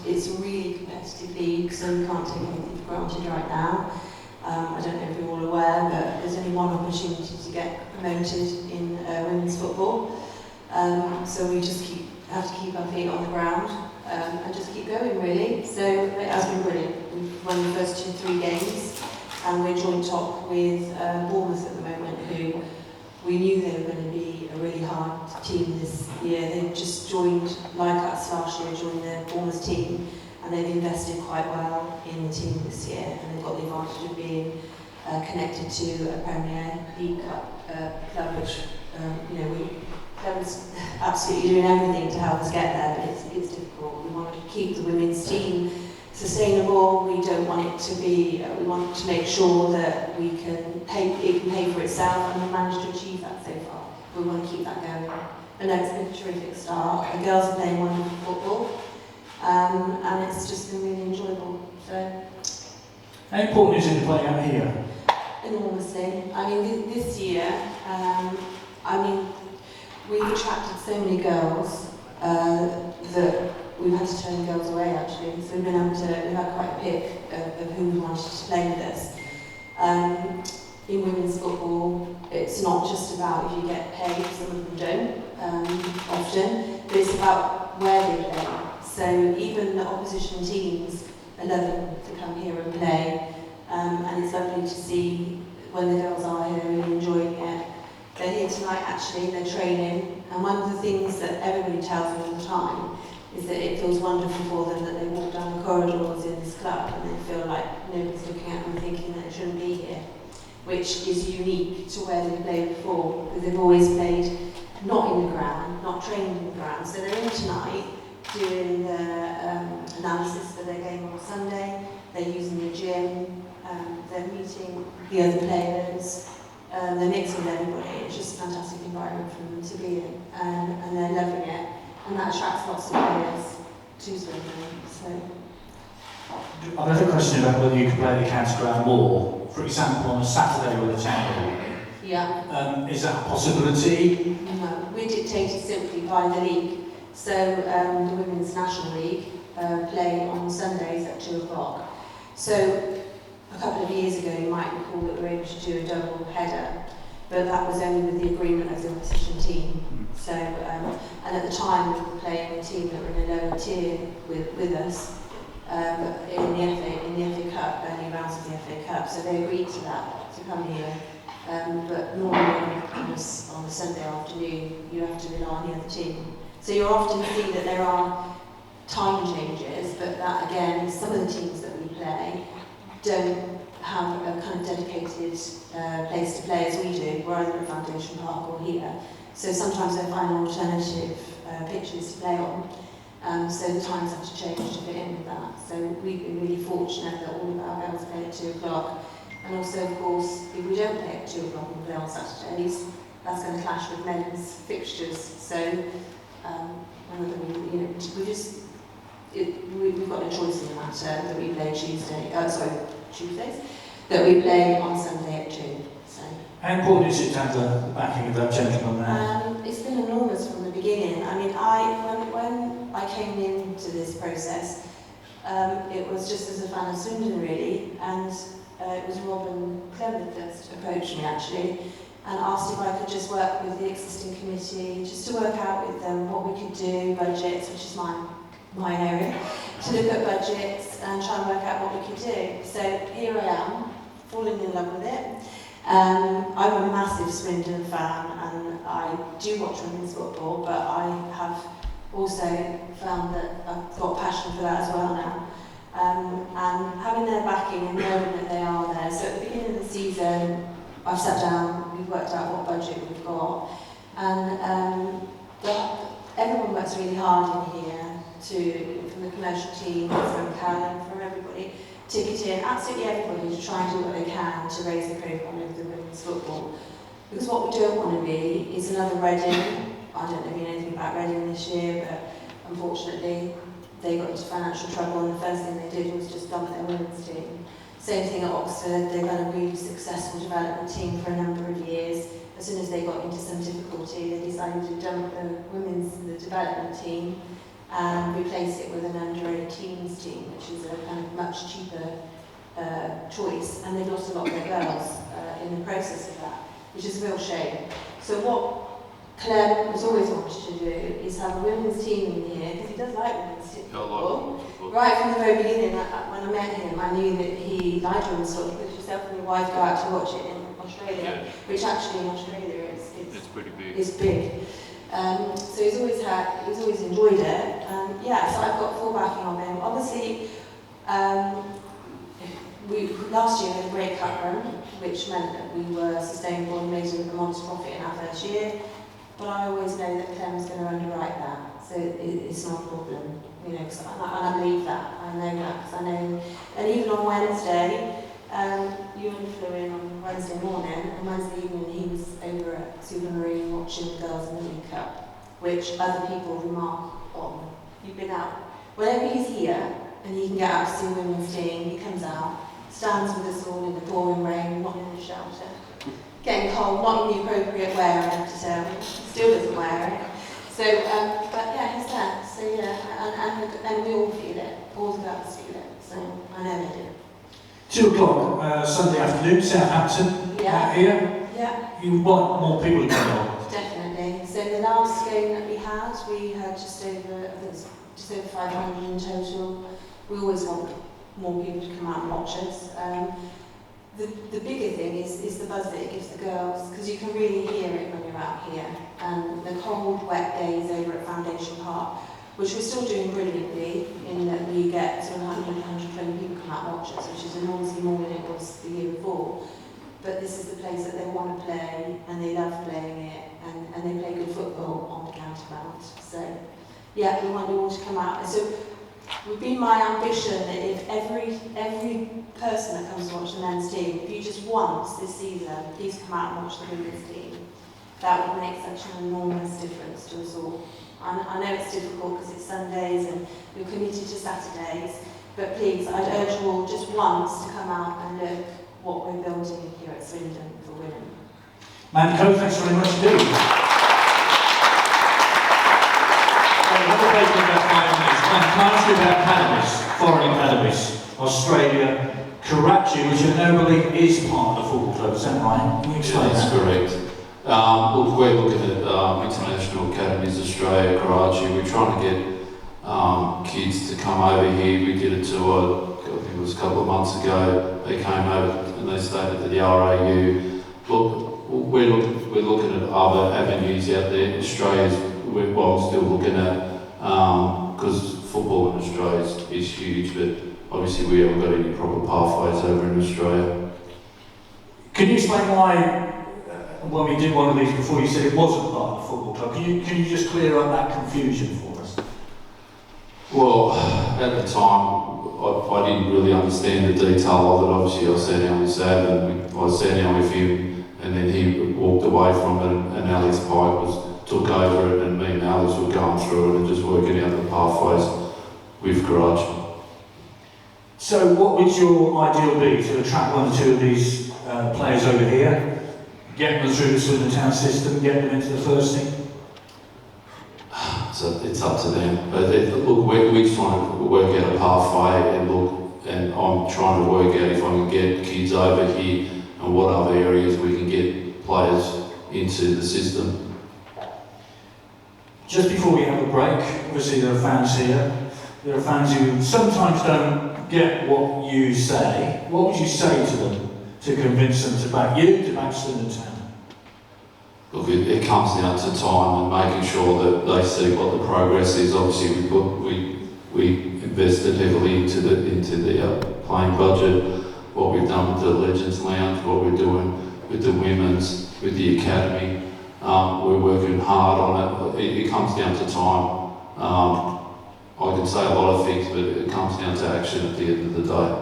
It's a really competitive league, so we can't take anything for granted right now. I don't know if you're all aware, but there's only one opportunity to get promoted in women's football. So we just have to keep our feet on the ground and just keep going, really. So it has been brilliant. We've won the first 3 games, and we're joint top with Bournemouth at the moment, who we knew they were going to be a really hard team this year. They've just joined, like us last year, joined the Bournemouth team, and they've invested quite well in the team this year, and they've got the advantage of being connected to a Premier League club, which Clem's absolutely doing everything to help us get there, but it's difficult. We want to keep the women's team sustainable. We don't want it to be. We want to make sure that it can pay for itself, and we've managed to achieve that so far. We want to keep that going. And no, it's been a terrific start. The girls are playing wonderful football, and it's just been really enjoyable. So, how important is it to play out here? Enormously. I mean, this year, we've attracted so many girls that we've had to turn girls away, actually. So we've had quite a pick of who we wanted to play with us. In women's football, it's not just about if you get paid, some of them don't, often, but it's about where they play. So even the opposition teams are loving to come here and play. And it's lovely to see when the girls are here really enjoying it. They're here tonight actually, they're training, and one of the things that everybody tells me all the time is that it feels wonderful for them that they walk down the corridors in this club and they feel like nobody's looking at them thinking that they shouldn't be here, which is unique to where they played before, because they've always played not in the ground, not trained in the ground. So they're in tonight doing the analysis for their game on Sunday, they're using the gym, they're meeting the other players, they're mixing with everybody. It's just a fantastic environment for them to be in, and they're loving it, and that attracts lots of players to Swindon. So, I've had a question about whether you can play the county ground more. For example, on a Saturday with a town hall. yeah. Is that a possibility? No, we're dictated simply by the league. So the Women's National League play on Sundays at 2 o'clock. So a couple of years ago, you might recall that we were able to do a double header, but that was only with the agreement of the opposition team. So, and at the time we were playing a team that were in a lower tier with us in the FA Cup, early rounds of the FA Cup. So they agreed to that, to come here. But normally on a Sunday afternoon, you have to rely on the other team. So you'll often see that there are time changes, but that again, some of the teams that we play don't have a kind of dedicated place to play as we do. We're either at Foundation Park or here. So sometimes they find alternative pitches to play on. So the times have to change to fit in with that. So we've been really fortunate that all of our girls play at 2 o'clock. And also, of course, if we don't play at 2 o'clock and play on Saturdays, that's going to clash with men's fixtures. So we've got no choice in the matter that we play Tuesdays, that we play on Sunday at 2. So. How important is it to have the backing of that gentleman there? It's been enormous from the beginning. I mean, when I came into this process, it was just as a fan of Swindon really, and it was Rob and Clem that first approached me actually, and asked if I could just work with the existing committee, just to work out with them what we could do, budgets, which is my area, to look at budgets and try and work out what we could do. So here I am, falling in love with it. I'm a massive Swindon fan, and I do watch women's football, but I have also found that I've got a passion for that as well now. And having their backing and knowing that they are there. So at the beginning of the season, I've sat down, we've worked out what budget we've got, and everyone works really hard in here, from the commercial team, from Clem, from everybody, ticketing, absolutely everybody to try and do what they can to raise the profile of the women's football. Because what we don't want to be is another Reading. I don't know anything about Reading this year, but unfortunately they got into financial trouble, and the first thing they did was just dump their women's team. Same thing at Oxford, they've had a really successful development team for a number of years. As soon as they got into some difficulty, they decided to dump the development team and replace it with an under-18s team, which is a kind of much cheaper choice. And they've lost a lot of their girls in the process of that, which is a real shame. So what Clem has always wanted to do is have a women's team in here, because he does like women's football. Right from the very beginning, when I met him, I knew that he liked women's football, because yourself and your wife go out to watch it in Australia, which actually in Australia is It's pretty big. It's big. So he's always enjoyed it. Yeah, so I've got full backing of him. Obviously, last year we had a great cut run, which meant that we were sustainable and made a modest profit in our first year. But I always know that Clem's going to underwrite that, so it's not a problem. You know, and I believe that. I know that because I know. And even on Wednesday, Ewan flew in on Wednesday morning, and Wednesday evening he was over at Supermarine watching the girls in the League Cup, which other people remark on. You've been out. Whenever he's here and he can get out to see women skiing, he comes out, stands with us all in the pouring rain, not in the shelter, getting cold, not in the appropriate wear, I have to tell him. Still doesn't wear it. So, but yeah, he's there. So yeah, and we all feel it. All the girls feel it. So I know they do. 2 o'clock, Sunday afternoon, Southampton, here. Yeah. You want more people to come along? Definitely. So the last game that we had just over, I think it's just over 500 in total. We always want more people to come out and watch us. The bigger thing is the buzz that it gives the girls, because you can really hear it when you're out here. And the cold, wet days over at Foundation Park, which we're still doing brilliantly, in that we get sort of 100, 120 people come out and watch us, which is enormously more than it was the year before. But this is the place that they want to play, and they love playing it, and they play good football on the counterbalance. So, yeah, we want you all to come out. And so, it would be my ambition that if every person that comes to watch the men's team, if you just once this season, please come out and watch the women's team, that would make such an enormous difference to us all. I know it's difficult because it's Sundays and we're committed to Saturdays, but please, I'd urge you all just once to come out and look what we're building here at Swindon for women. Mandie, thanks very much indeed. Another place in about 5 minutes. Can I ask you about cannabis, foreign cannabis, Australia, Karachi, which I now believe is part of the football club, is that right? Can you explain That's that? correct. Look, we're looking at international academies, Australia, Karachi. We're trying to get kids to come over here. We did a tour, I think it was a couple of months ago. They came over and they stayed at the RAU. Look, we're looking at other avenues out there. Australia's, I'm still looking at, because football in Australia is huge, but obviously we haven't got any proper pathways over in Australia. Can you explain why, when we did one of these before, you said it wasn't part of the football club? Can you just clear up that confusion for us? Well, at the time, I didn't really understand the detail of it. Obviously, I sat down with Sav and I sat down with him, and then he walked away from it, and Alex Pike took over it, and me and Alex were going through it and just working out the pathways with Karachi. So what would your ideal be? To attract 1 or 2 of these players over here, get them through the Swindon town system, get them into the first team? So it's up to them. But look, we're trying to work out a pathway, and I'm trying to work out if I can get kids over here and what other areas we can get players into the system. Just before we have a break, obviously there are fans here. There are fans who sometimes don't get what you say. What would you say to them to convince them to back you, to back Swindon Town? Look, it comes down to time and making sure that they see what the progress is. Obviously, we invested heavily into the playing budget. What we've done with the Legends Lounge, what we're doing with the women's, with the academy. We're working hard on it. It comes down to time. I can say a lot of things, but it comes down to action at the end of the day.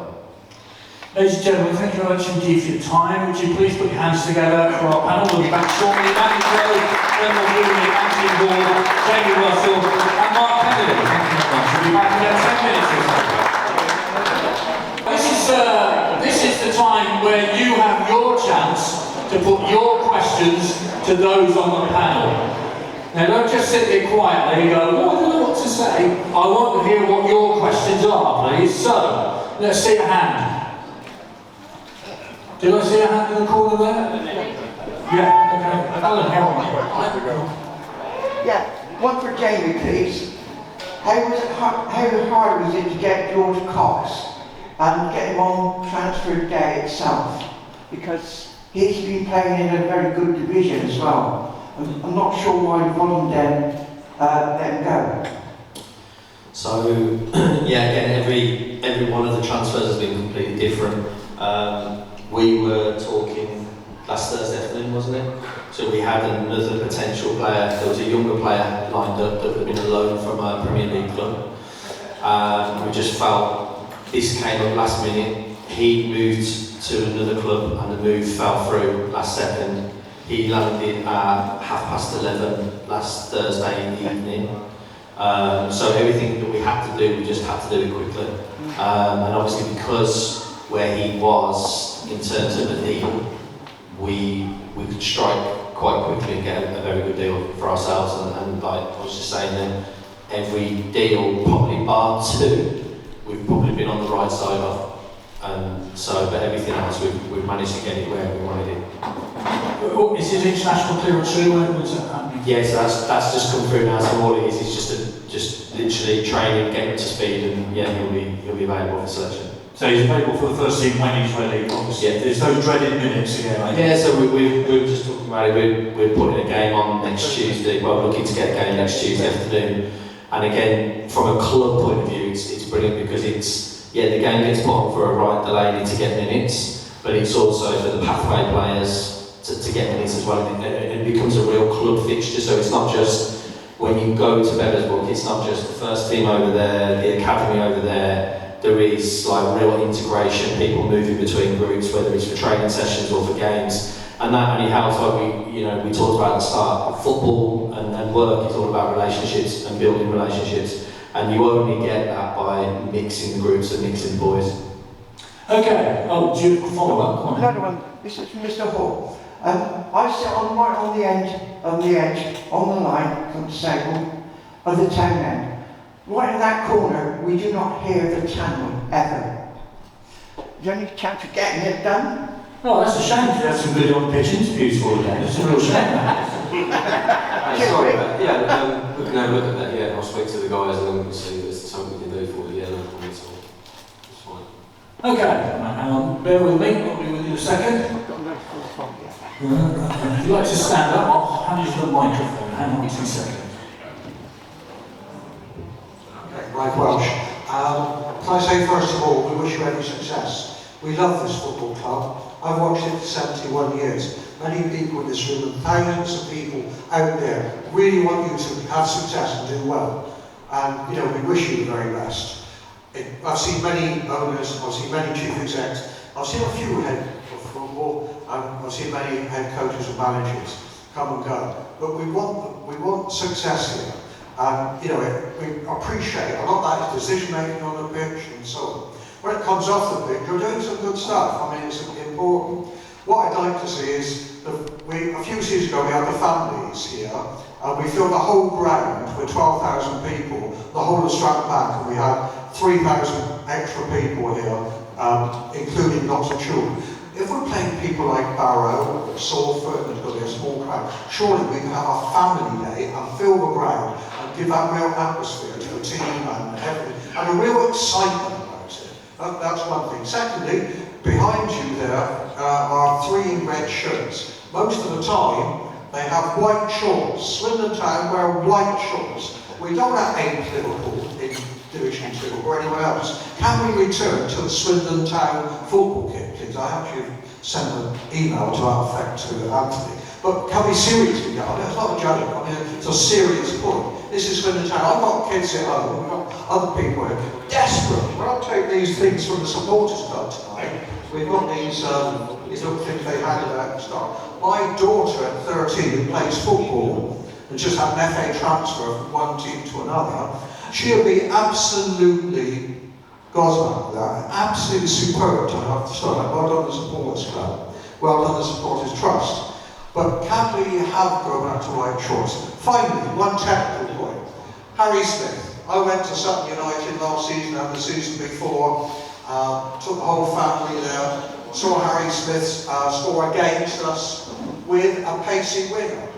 Ladies and gentlemen, thank you very much indeed for your time. Would you please put your hands together for our panel? We'll be back shortly. Mandie, Clem, Morfuni, Anthony Hall, Jamie Russell, and Mark Kennedy. Thank you very much. We'll be back in about 10 minutes or so. This is the time where you have your chance to put your questions to those on the panel. Now don't just sit there quietly and go, oh, I don't know what to say. I want to hear what your questions are, please. So, let's see a hand. Do I see a hand in the corner there? Yeah, okay. Alan, help me. Yeah, one for Jamie, please. How hard was it to get George Cox and get him on transfer day itself? Because He's been playing in a very good division as well. I'm not sure why Volendam let him go. So, yeah, again, every one of the transfers has been completely different. We were talking last Thursday afternoon, wasn't it? So we had another potential player. There was a younger player lined up that had been a loan from a Premier League club. We just felt this came up last minute. He moved to another club and the move fell through last second. He landed at 11:30 last Thursday evening. So everything that we had to do, we just had to do it quickly. And obviously because where he was in terms of the deal, we could strike quite quickly and get a very good deal for ourselves. And like I was just saying then, every deal, probably bar two, we've probably been on the right side of. But everything else, we've managed to get it where we wanted it. Oh, is his international clearance through? When was that happening? Yeah, so that's just come through now. So all it is just literally training, getting up to speed, and yeah, he'll be available for selection. So he's available for the first team when he's ready. Obviously, yeah. There's those dreaded minutes again. Yeah, so we were just talking about it. We're putting a game on next Tuesday. Well, looking to get a game next Tuesday afternoon. And again, from a club point of view, it's brilliant because the game gets put on for a right delay to get minutes, but it's also for the pathway players to get minutes as well. And it becomes a real club fixture, so it's not just when you go to Beversbrook, it's not just the first team over there, the academy over there. There is like real integration, people moving between groups, whether it's for training sessions or for games. And that only helps, like we talked about at the start, football and work is all about relationships and building relationships. And you only get that by mixing the groups and mixing the boys. Okay, do you follow up? Come on. Another one, this is Mr. Hall. I sit right on the edge, on the line, from the stable of the town end. Right in that corner, we do not hear the tannoy, ever. Is there any chance of getting it done? Oh, that's a shame. We had some good on-pitch interviews for you. It's a real shame. Sorry, but yeah, we can have a look at that. Yeah, I'll speak to the guys and then we'll see if there's something we can do for you. Yeah, no problem at all. It's fine. Okay, hang on. Bear with me. I'll be with you in a second. If you'd like to stand up, I'll hand you the microphone. Hang on 2 seconds. Right, Welsh. Can I say first of all, we wish you every success. We love this football club. I've watched it for 71 years. Many people in this room and thousands of people out there really want you to have success and do well. And, we wish you the very best. I've seen many owners, I've seen many chief execs, I've seen a few head of football, and I've seen many head coaches and managers come and go. But we want success here. And, we appreciate a lot of that is decision making on the pitch and so on. When it comes off the pitch, you're doing some good stuff. I mean, it's important. What I'd like to see is, a few seasons ago we had the families here, and we filled the whole ground with 12,000 people, the whole of Stratton Bank, and we had 3,000 extra people here, including lots of children. If we're playing people like Barrow or Salford, and there's going to be a small crowd, surely we can have a family day and fill the ground and give that real atmosphere to the team and everything, and a real excitement about it. That's one thing. Secondly, behind you there are 3 red shirts. Most of the time, they have white shorts. Swindon Town wear white shorts. We don't have 8 Liverpool in Division 2 or anywhere else. Can we return to the Swindon Town football kit, please? I actually sent an email to that effect to Anthony. But can we seriously get on it? It's not a joke. I mean, it's a serious point. This is Swindon Town. I've got kids at home. We've got other people here. Desperate. We're not taking these things from the supporters club tonight. We've got these little things they handed out at the start. My daughter at 13 who plays football and just had an FA transfer from one team to another, she'll be absolutely gossamer with that. Absolutely superb to have to start. Well done the supporters club. Well done the supporters trust. But can we have go back to white shorts? Finally, one technical point. Harry Smith. I went to Sutton United last season and the season before. Took the whole family there. Saw Harry Smith score against us with a pacey winner.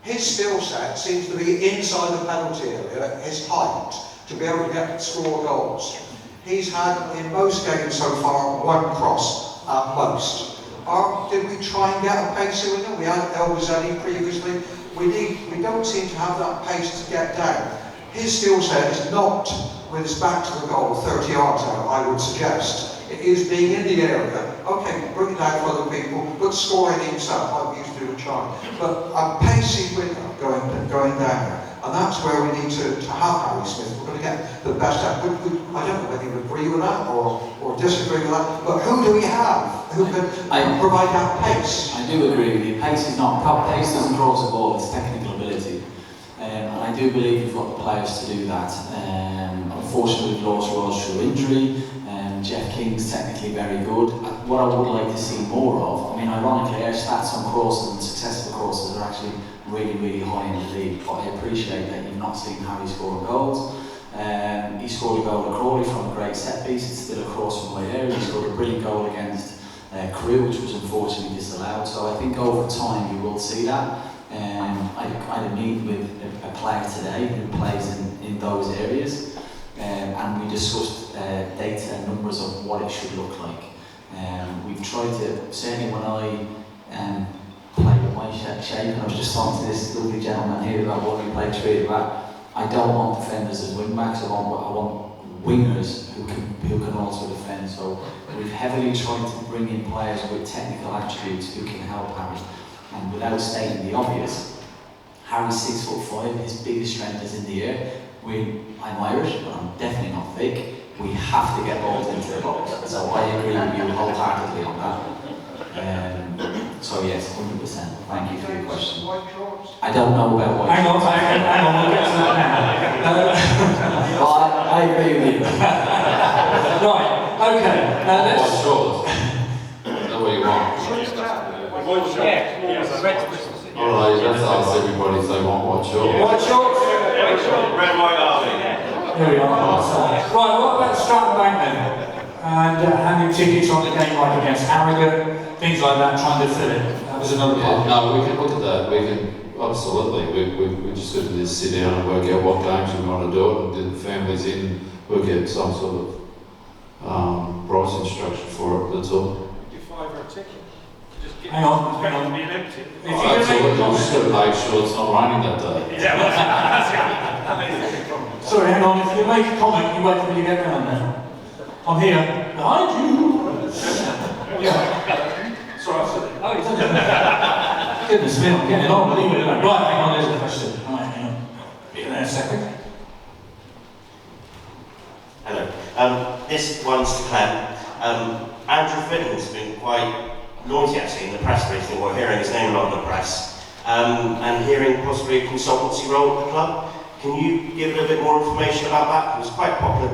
His skill set seems to be inside the penalty area, his height, to be able to score goals. He's had, in most games so far, 1 cross at most. Did we try and get a pace in there? We had Elbazelli previously. We don't seem to have that pace to get down. His skill set is not with his back to the goal, 30 yards out, I would suggest. It is being in the area. Okay, bring it down for other people, but scoring himself, like we used to do with Charlie. But a pacey winner going down there. And that's where we need to have Harry Smith. We're going to get the best out. I don't know whether you agree with that or disagree with that, but who do we have who can provide that pace? I do agree with you. Pace is not, pace doesn't cross the ball, it's technical ability. And I do believe we've got the players to do that. Unfortunately, we've lost Ross through injury. Jeff King's technically very good. What I would like to see more of, I mean, ironically, our stats on crosses and successful crosses are actually really, really high in the league, but I appreciate that you've not seen Harry score goals. He scored a goal at Crawley from a great set piece. It's still a cross from my area. He scored a brilliant goal against Crewe, which was unfortunately disallowed. So I think over time you will see that. I meet with a player today who plays in those areas. And we discussed data and numbers of what it should look like. We've tried to, certainly when I play with my shape, and I was just talking to this lovely gentleman here about what we play treated about, I don't want defenders as wing backs, I want wingers who can also defend. So we've heavily tried to bring in players with technical attributes who can help Harry. And without stating the obvious, Harry's 6'5", his biggest strength is in the air. I'm Irish, but I'm definitely not thick. We have to get balls into the box. So I agree with you wholeheartedly on that. So yes, 100%. Thank you for your question. I don't know about white Hang on, we'll get to that now. Well, I agree with you. Right, okay. Let's... White shorts. Is that what you want? White shorts. Yeah, red Christmas. All right, let's ask everybody if they want white shorts. White shorts? Red, white, army. Here we are. Right, what about Stratton Bank then? And handing tickets on the game like against Harrogate, things like that, trying to fill it. That was another part. No, we can look at that. We can, absolutely. We're just going to sit down and work out what games we want to do it, and get the families in, we'll get some sort of pricing structure for it, that's all. You $5 a ticket. Hang on. Be empty. Absolutely, we're just going to make sure it's not raining that day. Sorry, hang on. If you make a comment, you wait for me to get down there. I'm here. Behind you. Yeah. Sorry, I said it. Oh, it's okay. Goodness me, I'm getting on. Leave it alone. Right, hang on. There's a question. Right, hang on. Be there a second. Hello. This one's to Clem. Andrew Fitton's been quite naughty actually in the press recently. We're hearing his name a lot in the press. And hearing possibly a consultancy role at the club. Can you give a little bit more information about that? He was quite popular,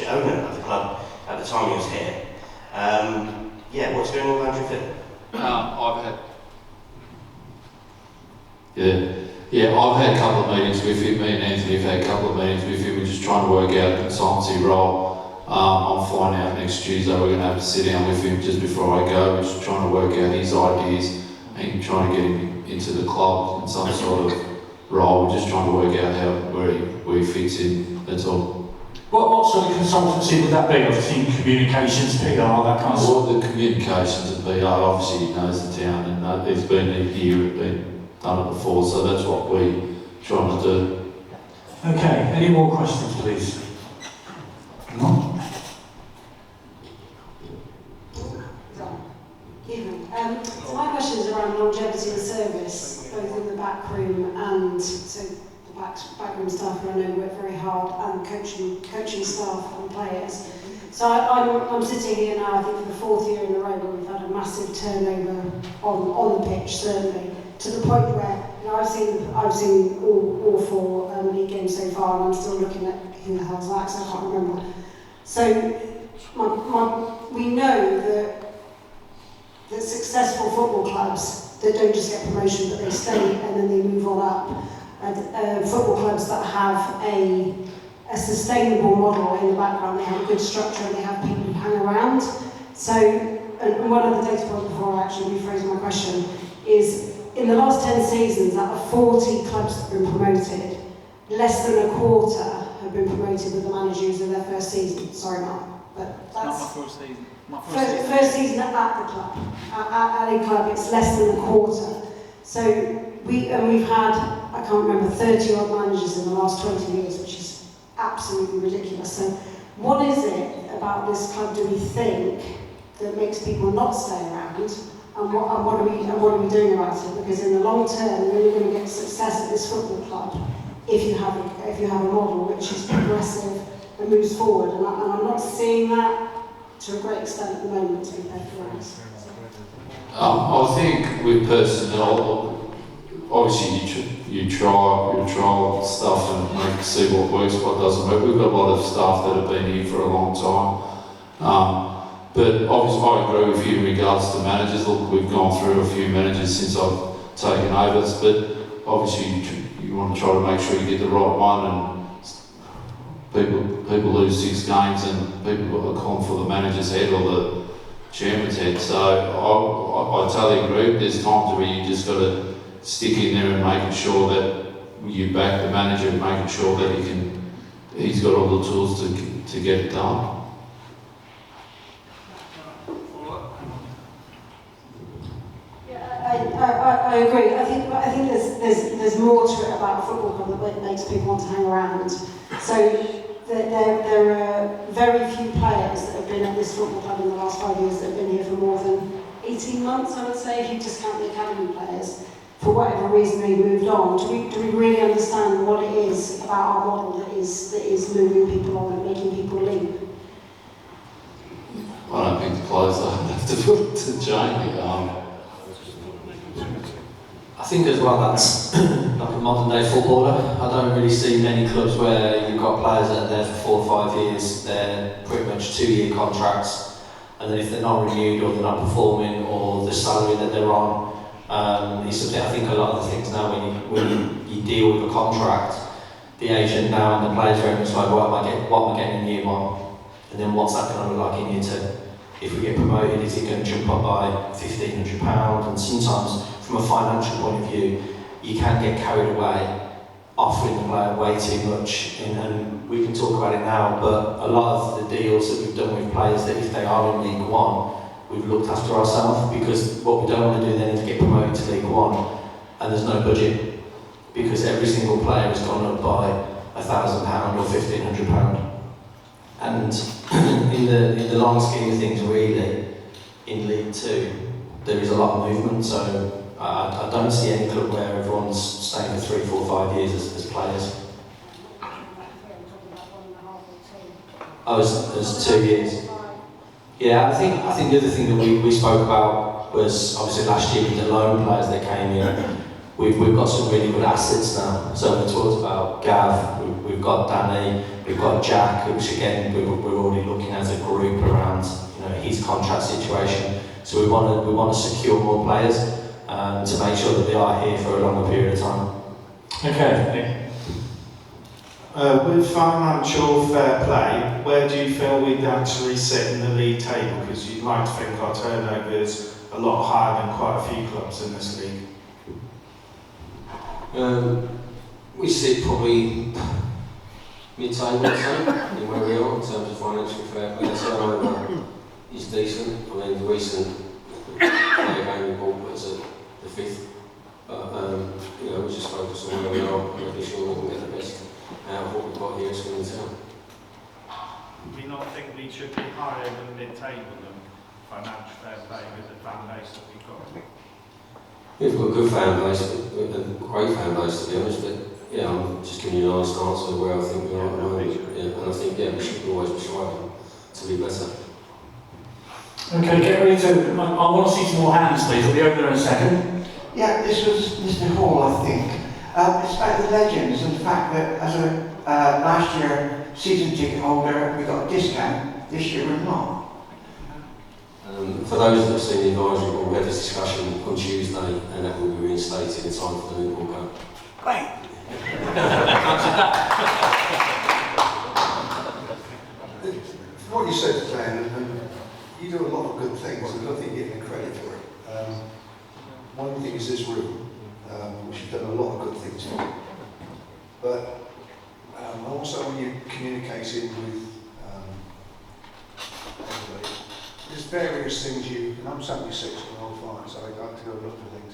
owner of the club at the time he was here. Yeah, what's going on with Andrew Fitton? I've had a couple of meetings with him. Me and Anthony have had a couple of meetings with him. We're just trying to work out a consultancy role. I'm flying out next Tuesday. We're going to have to sit down with him just before I go. We're just trying to work out his ideas and trying to get him into the club in some sort of role. We're just trying to work out where he fits in. That's all. What sort of consultancy would that be? Obviously, communications, PR, that kind of stuff. Well, the communications and PR, obviously he knows the town and he's been here, been done it before, so that's what we're trying to do. Okay, any more questions, please? No? So my question is around longevity of service, both in the back room and so the backroom staff who I know work very hard, and coaching staff and players. So I'm sitting here now, I think for the fourth year in a row where we've had a massive turnover on the pitch, certainly, to the point where I've seen all four league games so far, and I'm still looking at who the hell's that, so I can't remember. So we know that successful football clubs that don't just get promotion but they stay and then they move on up, football clubs that have a sustainable model in the background, they have a good structure and they have people who hang around. So, and one of the data points before I actually rephrase my question is, in the last 10 seasons, out of 40 clubs that have been promoted, less than a quarter have been promoted with the managers in their first season. Sorry, Mark, But Not that's my first season. My first season at the club. At a club, it's less than a quarter. So we've had, I can't remember, 30 odd managers in the last 20 years, which is absolutely ridiculous. So what is it about this club, do we think, that makes people not stay around? And what are we doing about it? Because in the long term, you're only going to get success at this football club if you have a model which is progressive and moves forward. And I'm not seeing that to a great extent at the moment, to be perfectly honest. I think with personnel, obviously you try stuff and see what works, what doesn't work. We've got a lot of staff that have been here for a long time. But obviously I agree with you in regards to managers. Look, we've gone through a few managers since I've taken over, but obviously you want to try to make sure you get the right one, and people lose 6 games and people are calling for the manager's head or the chairman's head. So I totally agree. There's times where you just got to stick in there and making sure that you back the manager and making sure that he's got all the tools to get it done. I agree. I think there's more to it about a football club that makes people want to hang around. So there are very few players that have been at this football club in the last 5 years that have been here for more than 18 months, I would say, if you discount the academy players. For whatever reason they moved on. Do we really understand what it is about our model that is moving people on and making people leave? I don't think the players have to change it. I think as well that's like a modern day footballer. I don't really see many clubs where you've got players that are there for 4 or 5 years, they're pretty much 2-year contracts, and then if they're not renewed or they're not performing or the salary that they're on, it's something I think a lot of the things now when you deal with a contract, the agent now and the players are very much like, what am I getting in year 1? And then what's that going to look like in year 2? If we get promoted, is it going to jump up by £1,500? And sometimes, from a financial point of view, you can get carried away, offering the player way too much. And we can talk about it now, but a lot of the deals that we've done with players, that if they are in League One, we've looked after ourselves, because what we don't want to do then is get promoted to League One and there's no budget, because every single player has gone up by £1,000 or £1,500. And in the long scheme of things, really, in League 2, there is a lot of movement, so I don't see any club where everyone's staying for 3, 4, 5 years as players. Oh, it's 2 years. Yeah, I think the other thing that we spoke about was obviously last year with the loan players that came in. We've got some really good assets now. So we talked about Gav, we've got Danny, we've got Jack, which again we're already looking as a group around his contract situation. So we want to secure more players to make sure that they are here for a longer period of time. Okay. With financial fair play, where do you feel we'd actually sit in the league table? Because you'd like to think our turnover is a lot higher than quite a few clubs in this league. We sit probably mid-table, I'd say, in where we are in terms of financial fair play. The turnover is decent. I mean, the recent player game we bought was at the 5th. But, we just focus on where we are and making sure we can get the best out of what we've got here at Swindon Town. Do you not think we should be higher than mid-table than financial fair play with the fan base that we've got? We've got a good fan base, a great fan base to be honest, but I'm just giving you an honest answer where I think we are at the moment. And I think we should always be striving to be better. Okay, get ready to. I want to see some more hands, please. I'll be over there in a second. Yeah, this was Mr. Hall, I think. It's about the legends and the fact that as a last year season ticket holder we got a discount, this year we're not. For those that have seen the advisory board, we had this discussion on Tuesday and that will be reinstated in time for the new World Cup. Great. What you said, Clem, and you do a lot of good things, and I don't think you get any credit for it. One thing is this room, which you've done a lot of good things for. But also when you're communicating with various things and I'm 76, I'm an old farmer, so I like to go look for things.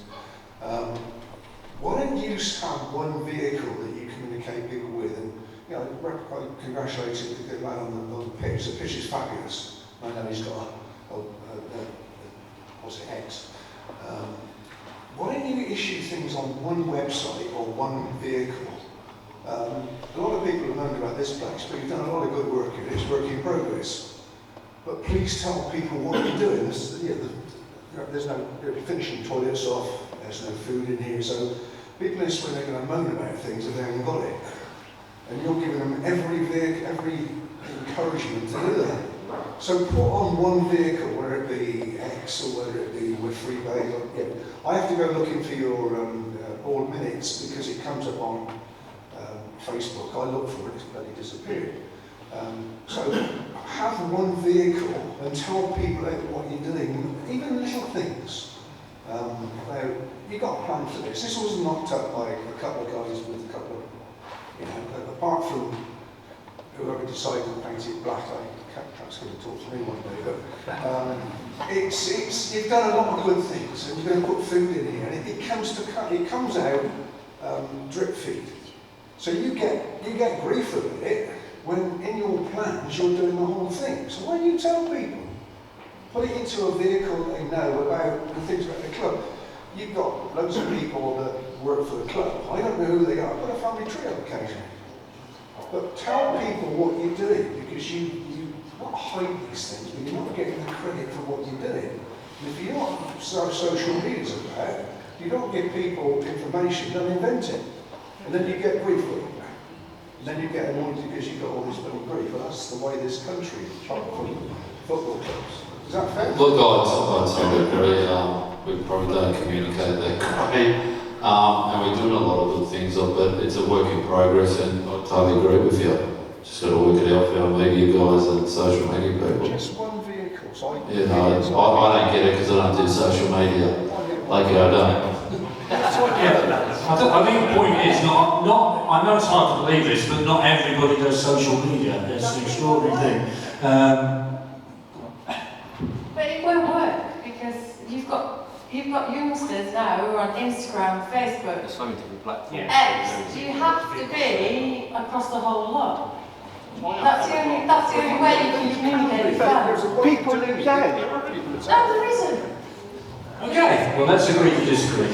Why don't you have one vehicle that you communicate people with? And you know, I congratulate the man on the pitch. The pitch is fabulous. I know he's got what's it, X. Why don't you issue things on one website or one vehicle? A lot of people have known about this place, but you've done a lot of good work here. It's work in progress. But please tell people what you're doing. There's no finishing toilets off. There's no food in here, so people in Swindon are going to moan about things if they haven't got it. And you're giving them every encouragement to do that. So put on one vehicle, whether it be X or whether it be with free bag. I have to go looking for your board minutes because it comes up on Facebook. I look for it, it's bloody disappeared. So have one vehicle and tell people what you're doing, even little things. You've got a plan for this. This was knocked up by a couple of guys with a couple of, apart from whoever decided to paint it black, perhaps going to talk to me one day, but you've done a lot of good things, and you're going to put food in here, and it comes out drip feed. So you get grief about it when in your plans you're doing the whole thing. So why don't you tell people? Put it into a vehicle that they know about the things about the club. You've got loads of people that work for the club. I don't know who they are. I've got a family tree up occasionally. But tell people what you're doing, because you not hide these things, but you're not getting the credit for what you're doing. And if you're not social media's about, you don't give people information, don't invent it. And then you get grief with it. And then you get annoyed because you've got all this bloody grief. Well, that's the way this country is from football clubs. Is that fair? Look, I'd totally agree. We probably don't communicate that great. And we're doing a lot of good things, but it's a work in progress, and I totally agree with you. Just got to work it out for our media guys and social media people. Just one vehicle, so I don't get it because I don't do social media. Like I don't. I think the point is I know it's hard to believe this, but not everybody does social media. It's an extraordinary thing. But it won't work because you've got youngsters now who are on Instagram, Facebook, X. You have to be across the whole lot. That's the only way you can communicate with fans. People lose out. No, there isn't. Okay, well let's agree to disagree.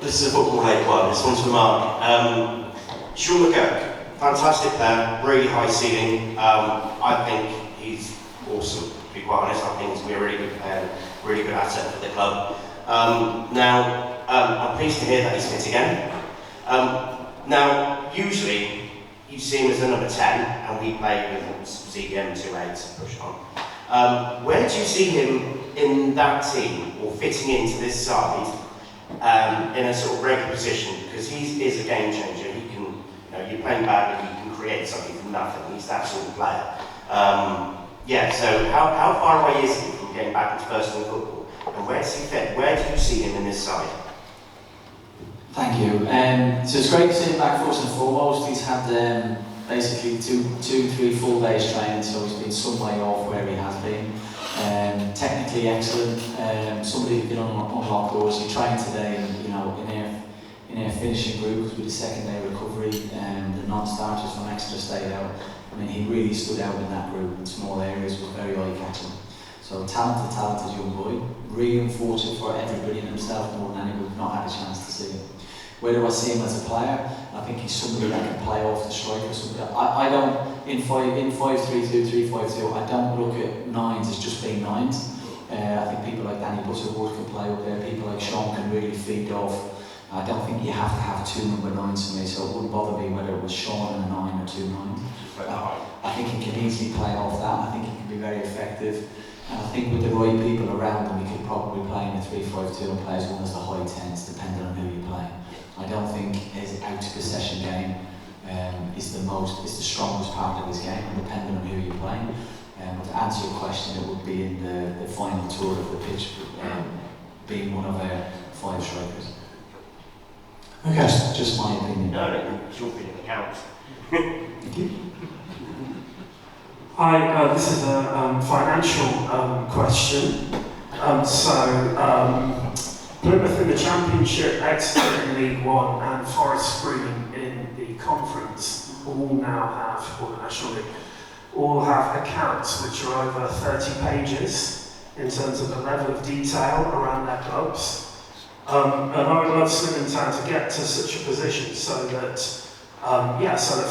This is a football-related one. This one's for Mark. Sean McGurk, fantastic player, really high ceiling. I think he's awesome, to be quite honest. I think he's going to be a really good player, really good asset for the club. I'm pleased to hear that he's fit again. Now, usually you see him as the number 10, and we play with CDM 2-8 push on. Where do you see him in that team, or fitting into this side, in a sort of regular position? Because he is a game changer. He can, you're playing badly, he can create something from nothing. He's that sort of player. So how far away is he from getting back into first team football? And where does he fit? Where do you see him in this side? Thank you. So it's great to see him back first and foremost. He's had basically two, 3 full days training, so he's been some way off where he has been. Technically excellent. Somebody who's been on locked doors. He trained today, in our finishing group because we did second day recovery, and the non-starters from Exeter stayed out. I mean, he really stood out in that group in small areas, was very eye-catching. So talented young boy. Really unfortunate for everybody and himself more than anyone who's not had a chance to see him. Where do I see him as a player? I think he's somebody that can play off the striker. I don't, in 5-3-2, 3-5-2, I don't look at 9s as just being 9s. I think people like Danny Butterworth can play up there, people like Sean can really feed off. I don't think you have to have 2 number 9s for me, so it wouldn't bother me whether it was Sean and a 9 or 2 9s. I think he can easily play off that. I think he can be very effective. And I think with the right people around him, we could probably play in a 3-5-2 and play as one as the high 10s, depending on who you play. I don't think his out-to-possession game is the strongest part of his game, depending on who you're playing. But to answer your question, it would be in the final tour of the pitch, being one of our 5 strikers. Okay, just my opinion. No, your opinion counts. I Hi, this is a financial question. Plymouth in the Championship, Exeter in League One, and Forest Green in the Conference all now have, or the National League, all have accounts which are over 30 pages in terms of the level of detail around their clubs. And I would love Swindon Town to get to such a position so that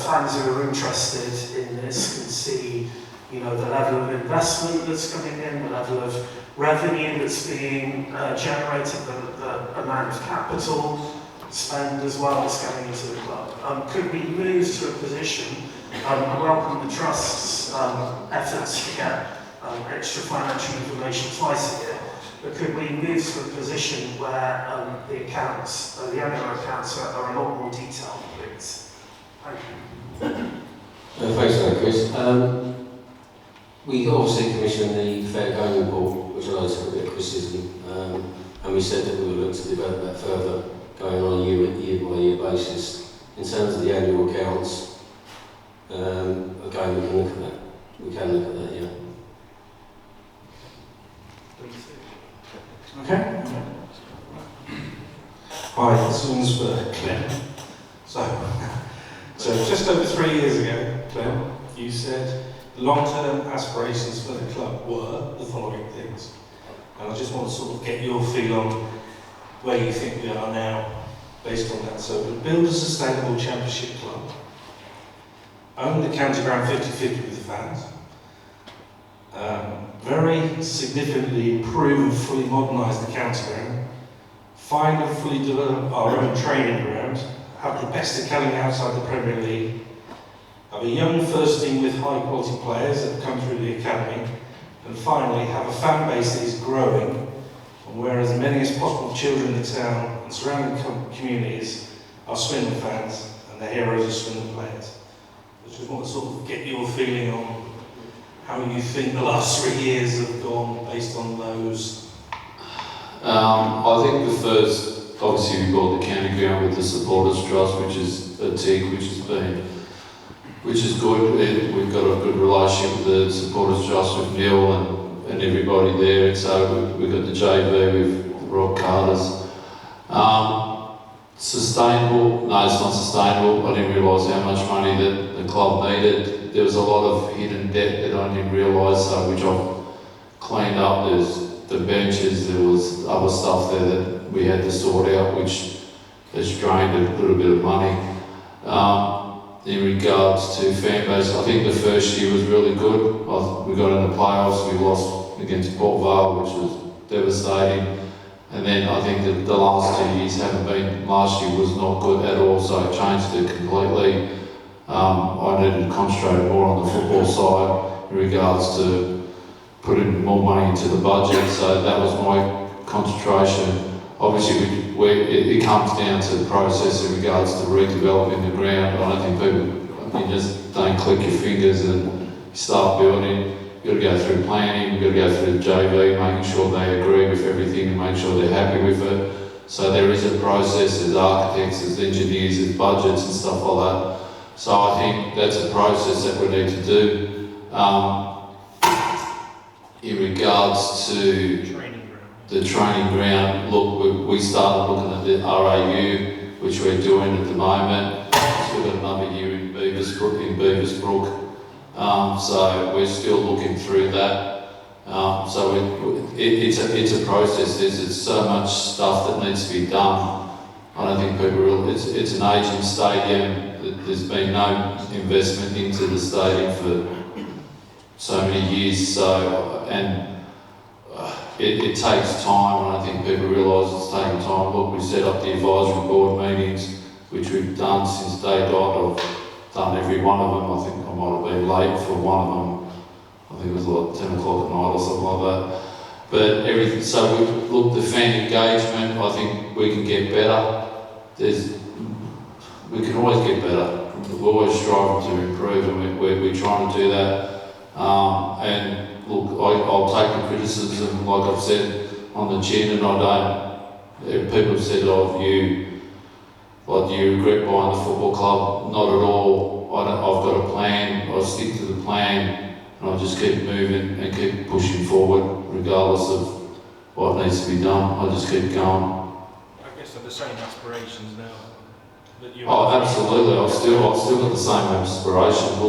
fans who are interested in this can see, you know, the level of investment that's coming in, the level of revenue that's being generated, the amount of capital spend as well that's going into the club. Could we move to a position, I welcome the Trust's efforts to get extra financial information twice a year, but could we move to a position where the accounts, the annual accounts are a lot more detailed, please? Thank you. Thanks for that, Chris. We obviously commissioned the Fair Going report, which I took a bit of criticism, and we said that we would look to develop that further, going on a year-by-year basis. In terms of the annual accounts, again, we can look at that. We can look at that, yeah. Okay. Hi, this one's for Clem. So just over 3 years ago, Clem, you said long-term aspirations for the club were the following things. And I just want to sort of get your feel on where you think we are now based on that. So we'll build a sustainable championship club, own the county ground 50-50 with the fans, very significantly improve and fully modernise the county ground, find and fully develop our own training ground, have the best academy outside the Premier League, have a young first team with high quality players that come through the academy, and finally have a fan base that is growing, and where as many as possible children in the town and surrounding communities are Swindon fans and the heroes of Swindon players. I just want to sort of get your feeling on how you think the last 3 years have gone based on those. I think the first, obviously we bought the county ground with the Supporters Trust, which is a TIG, which is good. We've got a good relationship with the Supporters Trust with Neil and everybody there. And so we've got the JV with the Rob Carters. Sustainable? No, it's not sustainable. I didn't realise how much money that the club needed. There was a lot of hidden debt that I didn't realise, which I've cleaned up. There's the benches, there was other stuff there that we had to sort out, which has drained a little bit of money. In regards to fan base, I think the first year was really good. We got in the playoffs, we lost against Port Vale, which was devastating. And then I think that the last 2 years haven't been, last year was not good at all, so I changed it completely. I needed to concentrate more on the football side in regards to putting more money into the budget, so that was my concentration. Obviously, it comes down to the process in regards to redeveloping the ground. I don't think people, you just don't click your fingers and start building. You've got to go through planning, you've got to go through the JV, making sure they agree with everything and make sure they're happy with it. So there is a process, there's architects, there's engineers, there's budgets and stuff like that. So I think that's a process that we need to do. In regards to the training ground, look, we started looking at the RAU, which we're doing at the moment. So we've got another year in Beaversbrook. So we're still looking through that. So it's a process. There's so much stuff that needs to be done. I don't think people realize it's an aging stadium. There's been no investment into the stadium for so many years. So it takes time, and I think people realise it's taking time. Look, we set up the advisory board meetings, which we've done since day dot. I've done every one of them. I think I might have been late for one of them. I think it was like 10 o'clock at night or something like that. But everything, so the fan engagement, I think we can get better. We can always get better. We're always striving to improve, and we're trying to do that. And look, I'll take the criticism, like I've said, on the chin, and I don't. People have said, do you regret buying the football club? Not at all. I've got a plan. I stick to the plan. and I'll just keep moving and keep pushing forward, regardless of what needs to be done. I'll just keep going. I guess they're the same aspirations now. That you Oh, absolutely. I've still got the same aspirations.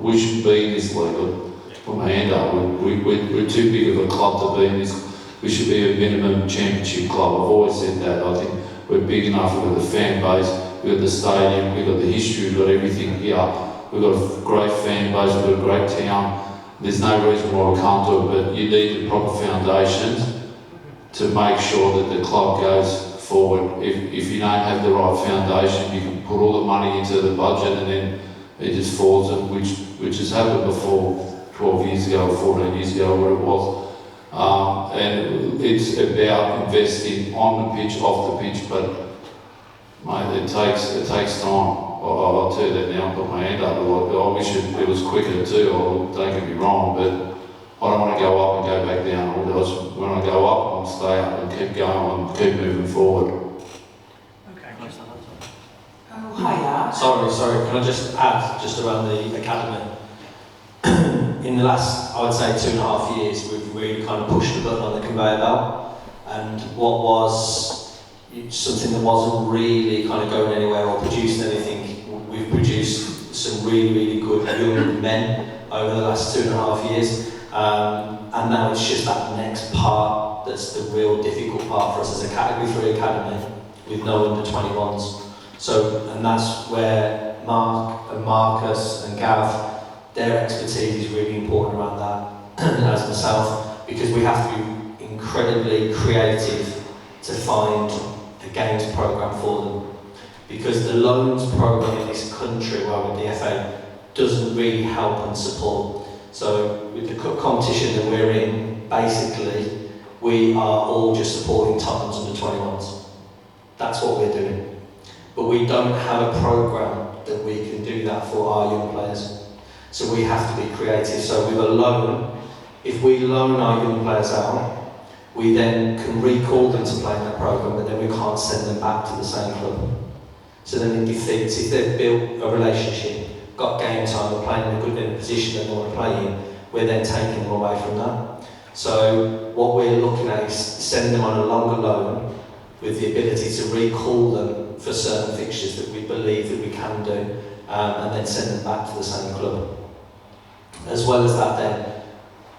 We should be in this league. I put my hand up. We're too big of a club to be in this. We should be a minimum championship club. I've always said that. I think we're big enough. We've got the fan base. We've got the stadium. We've got the history. We've got everything here. We've got a great fan base. We've got a great town. There's no reason why we can't do it, but you need the proper foundations to make sure that the club goes forward. If you don't have the right foundation, you can put all the money into the budget and then it just falls, which has happened before 12 years ago, 14 years ago, where it was. And it's about investing on the pitch, off the pitch, but mate, it takes time. I'll tell you that now, I'll put my hand up. I wish it was quicker too, don't get me wrong, but I don't want to go up and go back down. When I go up, I'll stay up and keep going and keep moving forward. Oh, hiya. Sorry, can I just add, just around the academy? In the last, I would say, 2.5 years, we've really kind of pushed the button on the conveyor belt, and what was something that wasn't really kind of going anywhere or producing anything, we've produced some really good young men over the last 2.5 years, and now it's just that next part that's the real difficult part for us as a Category 3 academy with no under 21s. So, and that's where Mark and Marcus and Gav, their expertise is really important around that, as myself, because we have to be incredibly creative to find a games programme for them. Because the loans programme in this country, well, with the FA, doesn't really help and support. So with the competition that we're in, basically, we are all just supporting Tottenham's under 21s. That's what we're doing. But we don't have a programme that we can do that for our young players. So we have to be creative. So with a loan, if we loan our young players out, we then can recall them to play in that programme, but then we can't send them back to the same club. So then it defeats, if they've built a relationship, got game time, they're playing in a good position that they want to play in, we're then taking them away from that. So what we're looking at is sending them on a longer loan with the ability to recall them for certain fixtures that we believe that we can do, and then send them back to the same club. As well as that then,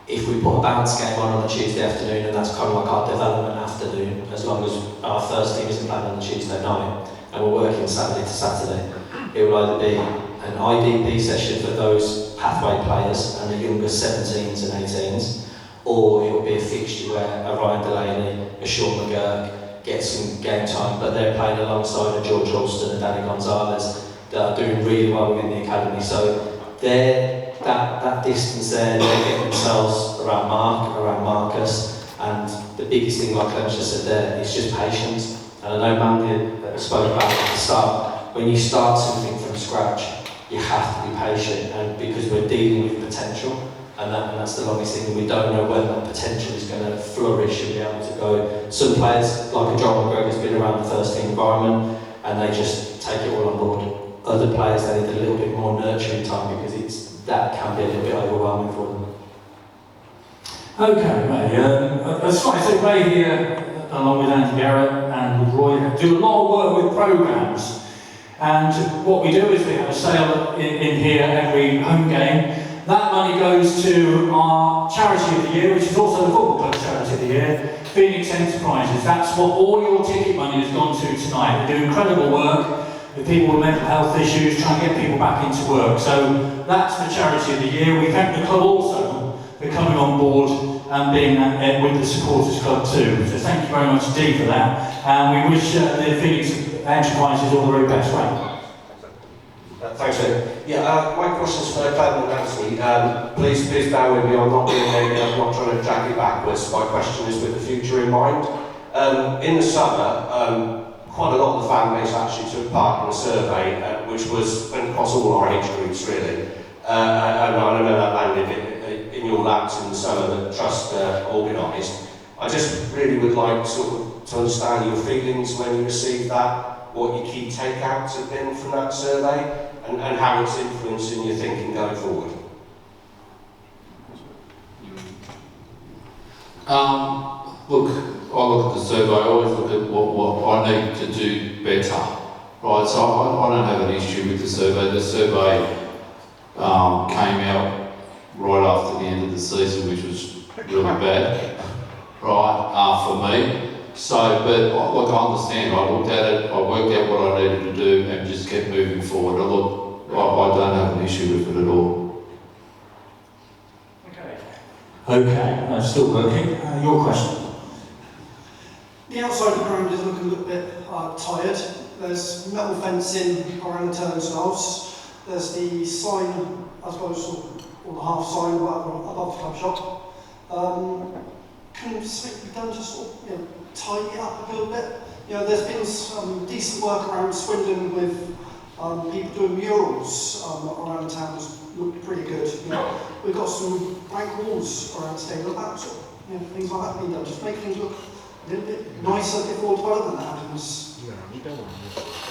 if we put a bounce game on a Tuesday afternoon, and that's kind of like our development afternoon, as long as our first team isn't playing on a Tuesday night, and we're working Saturday to Saturday, it will either be an IDP session for those pathway players and the younger 17s and 18s, or it will be a fixture where a Ryan Delaney, a Sean McGurk get some game time, but they're playing alongside a George Alston and Danny Gonzalez that are doing really well within the academy. So that distance there, they get themselves around Mark, around Marcus, and the biggest thing, like Clem just said there, is just patience. And I know Mandie spoke about it at the start. When you start something from scratch, you have to be patient, and because we're dealing with potential, and that's the longest thing. We don't know when that potential is going to flourish and be able to go. Some players, like a John McGregor, has been around the first team environment, and they just take it all on board. Other players, they need a little bit more nurturing time because that can be a little bit overwhelming for them. Okay, Ray. As I said, Ray here, along with Andy Garrett and with Roy, do a lot of work with programmes. And what we do is we have a sale in here every home game. That money goes to our charity of the year, which is also the football club charity of the year, Phoenix Enterprises. That's what all your ticket money has gone to tonight. They do incredible work with people with mental health issues, trying to get people back into work. So that's the charity of the year. We thank the club also for coming on board and being with the supporters club too. So thank you very much indeed for that. And we wish the Phoenix Enterprises all the very best. Right. Thanks, Ian. Yeah, my question's for Clem and Nancy. Please bear with me, I'm not being negative, I'm not trying to drag you backwards. My question is with the future in mind. In the summer, quite a lot of the fan base actually took part in a survey, which went across all our age groups really. And I know that landed in your laps in the summer that Trust organised. I just really would like sort of to understand your feelings when you received that, what your key takeouts have been from that survey, and how it's influencing your thinking going forward. Look, I look at the survey, I always look at what I need to do better, right? So I don't have an issue with the survey. The survey came out right after the end of the season, which was really bad, right, for me. So, but look, I understand, I looked at it, I worked out what I needed to do and just kept moving forward. I don't have an issue with it at all. Okay, still working. Your question? The outside of the ground is looking a little bit tired. There's metal fencing around the turnstiles. There's the sign, I suppose, or the half sign, whatever, above the club shop. Can something be done to sort of, tidy it up a little bit? There's been some decent work around Swindon with people doing murals around the town. It's looked pretty good. We've got some blank walls around the stadium. That sort of, things like that being done. Just make things look a little bit nicer before development happens.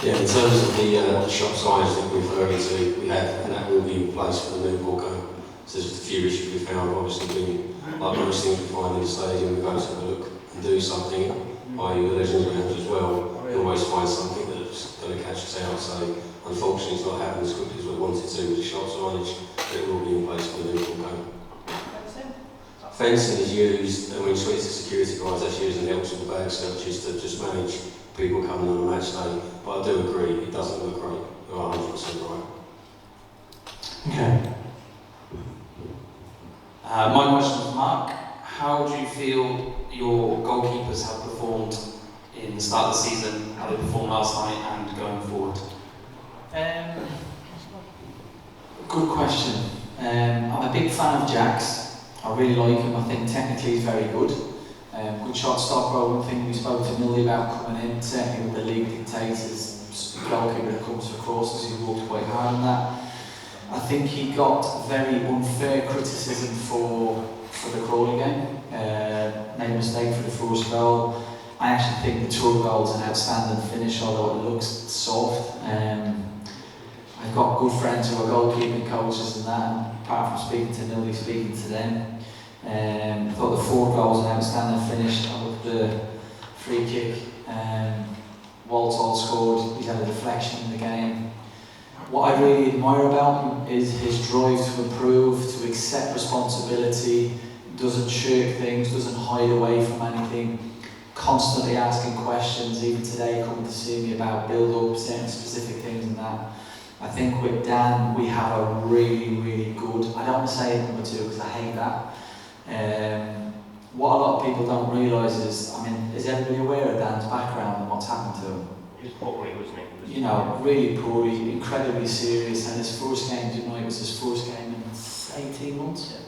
Yeah, in terms of the shop signage that we're referring to, we have, and that will be in place for the new walkout. So there's just a few issues we found, obviously being like most things we find in the stadium, we go to have a look and do something, i.e. the legends ground as well. We always find something that's going to catch us out, so unfortunately it's not happening as quickly as we wanted to with the shop signage, but it will be in place for the new walkout. Fencing is used, and when you switch to security guards, that's used and helps with the bag searches to just manage people coming on a match day. But I do agree, it doesn't look great. You're 100% right. Okay. My question is, Mark, how do you feel your goalkeepers have performed in the start of the season, how they performed last night and going forward? Good question. I'm a big fan of Jack's. I really like him. I think technically he's very good. Good shot stopper. One thing we spoke to Millie about coming in, certainly with the league dictators, goalkeeper that comes for crosses, he worked quite hard on that. I think he got very unfair criticism for the Crawley game. Made a mistake for the first goal. I actually think the two goals an outstanding finish, although it looks soft. I've got good friends who are goalkeeping coaches and that, and apart from speaking to Millie, speaking to them. I thought the 4 goals an outstanding finish. I looked at the free kick. Waltall scored. He's had a deflection in the game. What I really admire about him is his drive to improve, to accept responsibility, doesn't shirk things, doesn't hide away from anything, constantly asking questions, even today coming to see me about build-up, certain specific things and that. I think with Dan, we have a really, really good, I don't want to say number 2 because I hate that. What a lot of people don't realise is, is everybody aware of Dan's background and what's happened to him? He was poorly, wasn't he? Really poorly, incredibly serious, and his first game tonight was his first game in 18 months.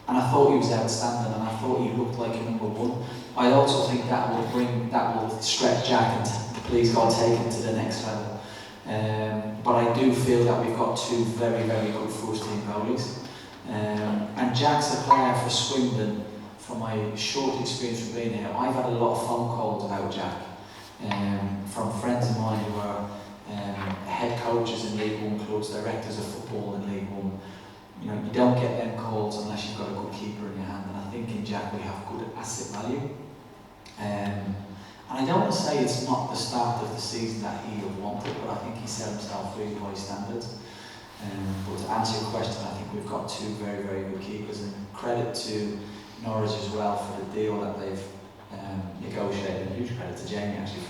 And I thought he was outstanding, and I thought he looked like a number 1. I also think that will stretch Jack and please God take him to the next level. But I do feel that we've got 2 very, very good first team goalies. And Jack's a player for Swindon. From my short experience from being here, I've had a lot of phone calls about Jack from friends of mine who are head coaches in League One clubs, directors of football in League One. You don't get them calls unless you've got a good keeper in your hand, and I think in Jack we have good asset value. And I don't want to say it's not the start of the season that he would have wanted, but I think he set himself really high standards. But to answer your question, I think we've got 2 very, very good keepers, and credit to Norwich as well for the deal that they've negotiated. And huge credit to Jamie actually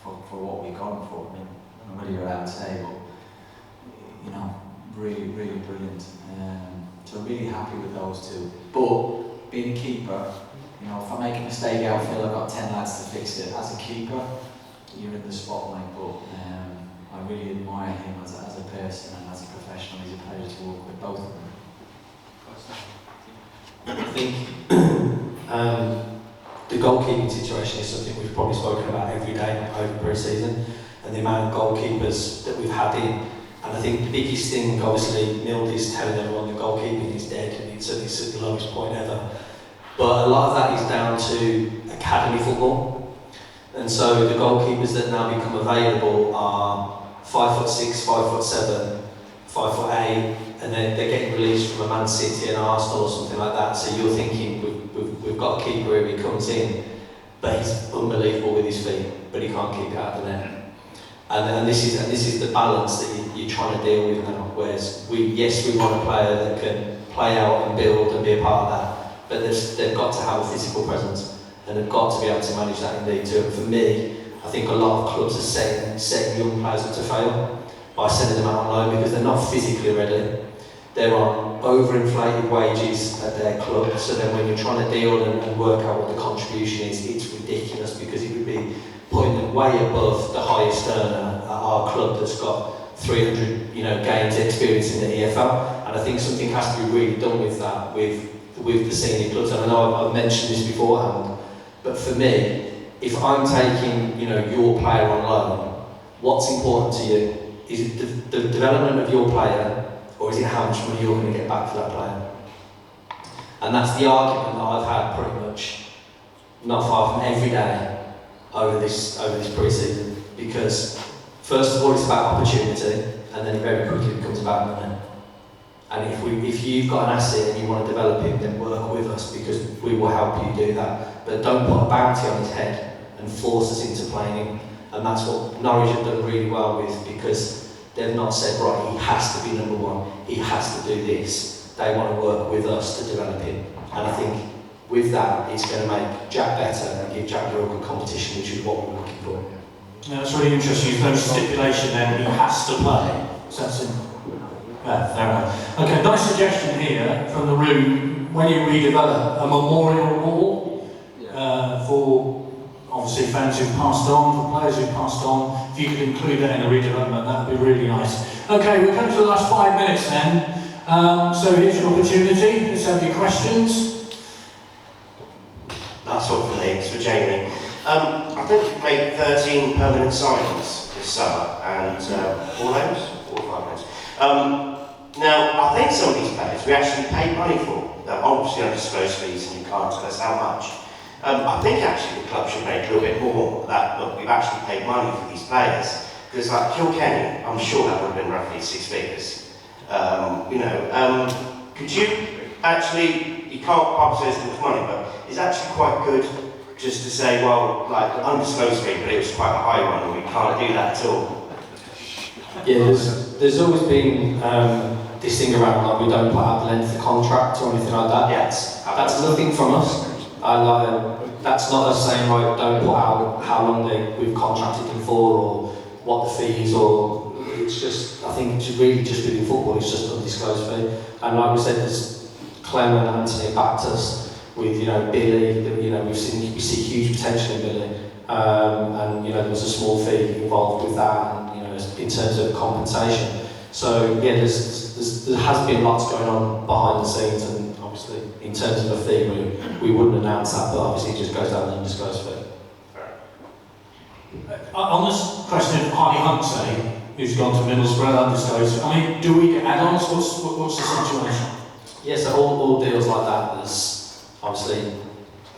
for what we got him for. I'm not really allowed to say, but really, really brilliant. So really happy with those 2. But being a keeper, if I make a mistake outfield, I've got 10 lads to fix it. As a keeper, you're in the spotlight. But I really admire him as a person and as a professional. He's a pleasure to work with, both of them. I think the goalkeeping situation is something we've probably spoken about every day over pre-season, and the amount of goalkeepers that we've had in. And I think the biggest thing, obviously, Mildie's telling everyone that goalkeeping is dead, and it's at the lowest point ever. But a lot of that is down to academy football. And so the goalkeepers that now become available are 5'6", 5'7", 5'8", and then they're getting released from a Man City and Arsenal or something like that. So you're thinking with we've got a keeper here, he comes in, but he's unbelievable with his feet, but he can't keep it out of the net. And this is the balance that you're trying to deal with now. Whereas we want a player that can play out and build and be a part of that, but they've got to have a physical presence, and they've got to be able to manage that in League Two. And for me, I think a lot of clubs are setting young players up to fail by sending them out on loan because they're not physically ready. They're on overinflated wages at their club, so then when you're trying to deal and work out what the contribution is, it's ridiculous because it would be putting them way above the highest earner at our club that's got 300 games experience in the EFL. And I think something has to be really done with that, with the senior clubs. And I know I've mentioned this beforehand, but for me, if I'm taking your player on loan, what's important to you? Is it the development of your player, or is it how much money you're going to get back for that player? And that's the argument that I've had pretty much not far from every day over this pre-season, because first of all it's about opportunity, and then it very quickly becomes about money. And if you've got an asset and you want to develop him, then work with us because we will help you do that. But don't put a bounty on his head and force us into playing him. And that's what Norwich have done really well with, because they've not said, right, he has to be number one, he has to do this. They want to work with us to develop him. And I think with that, it's going to make Jack better and give Jack a real good competition, which is what we're looking for. Yeah, that's really interesting. There's no stipulation then he has to play. So that's in. Yeah, fair enough. Okay, nice suggestion here from the room. When you redevelop a memorial wall for obviously fans who've passed on, for players who've passed on, if you could include that in the redevelopment, that would be really nice. Okay, we're coming to the last 5 minutes then. So here's your opportunity. Let's have your questions. That's all for me, it's for Jamie. I think we've made 13 permanent signings this summer, and 4 loans, 4 or 5 loans. Now, I think some of these players we actually paid money for. They're obviously undisclosed fees and you can't tell us how much. I think actually the club should make a little bit more that, look, we've actually paid money for these players. Because like Kilkenny, I'm sure that would have been roughly 6 figures. Could you actually, you can't obviously say much money, but it's actually quite good just to say, well, like undisclosed fee, but it was quite a high one and we can't do that at all. Yeah, there's always been this thing around like we don't put out the length of the contract or anything like that. Yes. That's nothing from us. That's not us saying, right, don't put out how long we've contracted them for or what the fee is, or it's just, I think it's really just within football, it's just undisclosed fee. And like we said, there's Clem and Anthony backed us with, Billy, we see huge potential in Billy. And there was a small fee involved with that, and in terms of compensation. So yeah, there has been lots going on behind the scenes, and obviously in terms of a fee, we wouldn't announce that, but obviously it just goes down the undisclosed fee. On this question of Harvey Hunt, say, who's gone to Middlesbrough, undisclosed, I mean, do we get add-ons? What's the situation? Yeah, so all deals like that, there's obviously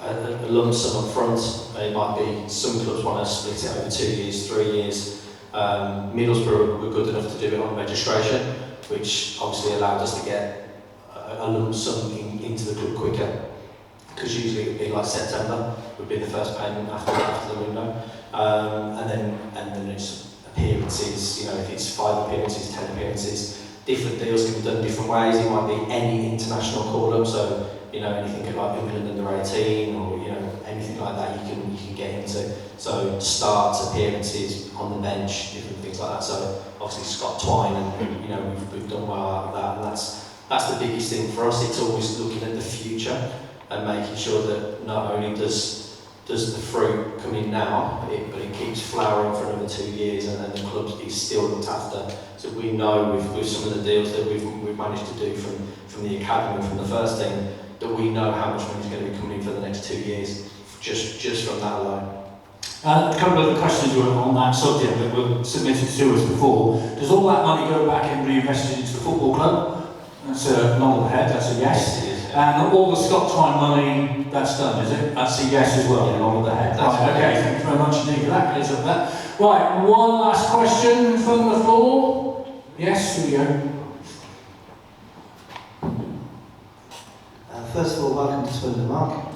a lump sum up front. It might be some clubs want to split it over 2 years, 3 years. Middlesbrough were good enough to do it on registration, which obviously allowed us to get a lump sum into the club quicker, because usually it would be like September would be the first payment after the window, and then it's appearances. If it's 5 appearances, 10 appearances, different deals can be done different ways. It might be any international call-up, so anything like England under 18 or anything like that you can get into. So starts, appearances, on the bench, different things like that. So obviously Scott Twine, and we've done well out of that, and that's the biggest thing for us. It's always looking at the future and making sure that not only does the fruit come in now, but it keeps flowering for another 2 years, and then the club is still looked after. So we know with some of the deals that we've managed to do from the academy, from the first team, that we know how much money is going to be coming in for the next 2 years, just from that alone. A couple of the questions were on that subject that were submitted to us before. Does all that money go back and reinvested into the football club? That's a nod of the head, that's a yes. And all the Scott Twine money, that's done, is it? That's a yes as well, nod of the head. Right, okay, thank you very much indeed for that. Clears up that. Right, one last question from the floor. Yes, here we go. First of all, welcome to Swindon, Mark.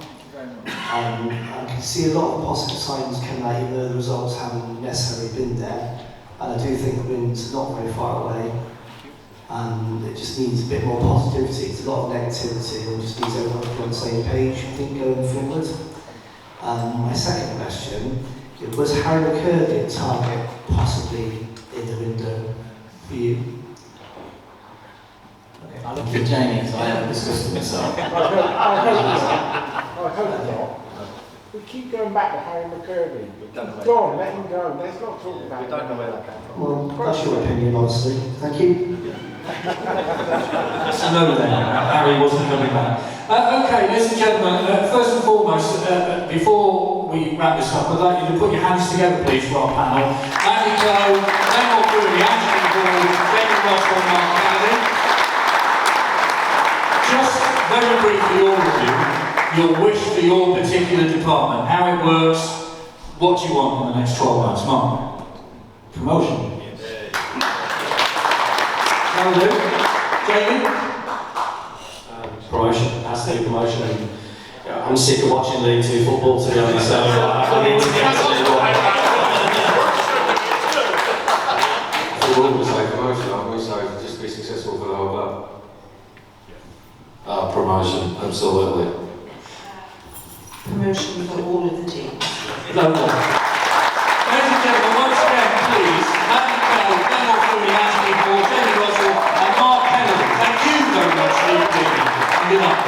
I can see a lot of positive signs coming out, even though the results haven't necessarily been there. And I do think the wind's not very far away. And it just needs a bit more positivity. It's a lot of negativity, and just needs everyone to be on the same page, I think, going forward. My second question, was Harry McCurdy a target possibly in the window for you? I look at Jamie because I haven't discussed it myself. I hope not. We keep going back to Harry McCurdy. Go on, let him go. Let's not talk about it. We don't know where that came from. Well, that's your opinion, honestly. Thank you. It's a no then. Harry wasn't coming back. Okay, ladies and gentlemen, first and foremost, before we wrap this up, I'd like you to put your hands together, please, for our panel. Mandie, Clem, Morfuni, Angela Hall, Benny Russell, Mark Kennedy. Just very briefly, all of you, your wish for your particular department, how it works, what do you want in the next 12 months? Mark? Promotion. Jamie? Promotion, has to be promotion. I'm sick of watching League 2 football, to be honest, so I need to get to I think all of us say promotion, aren't we? So just be successful for the whole club. Promotion, absolutely. Promotion for all of the teams. No more. Ladies and gentlemen, once again, please, Mandie, Clem, Morfuni, Angela Hall, Benny Russell, and Mark Kennedy. Thank you very much for your opinion. And good night.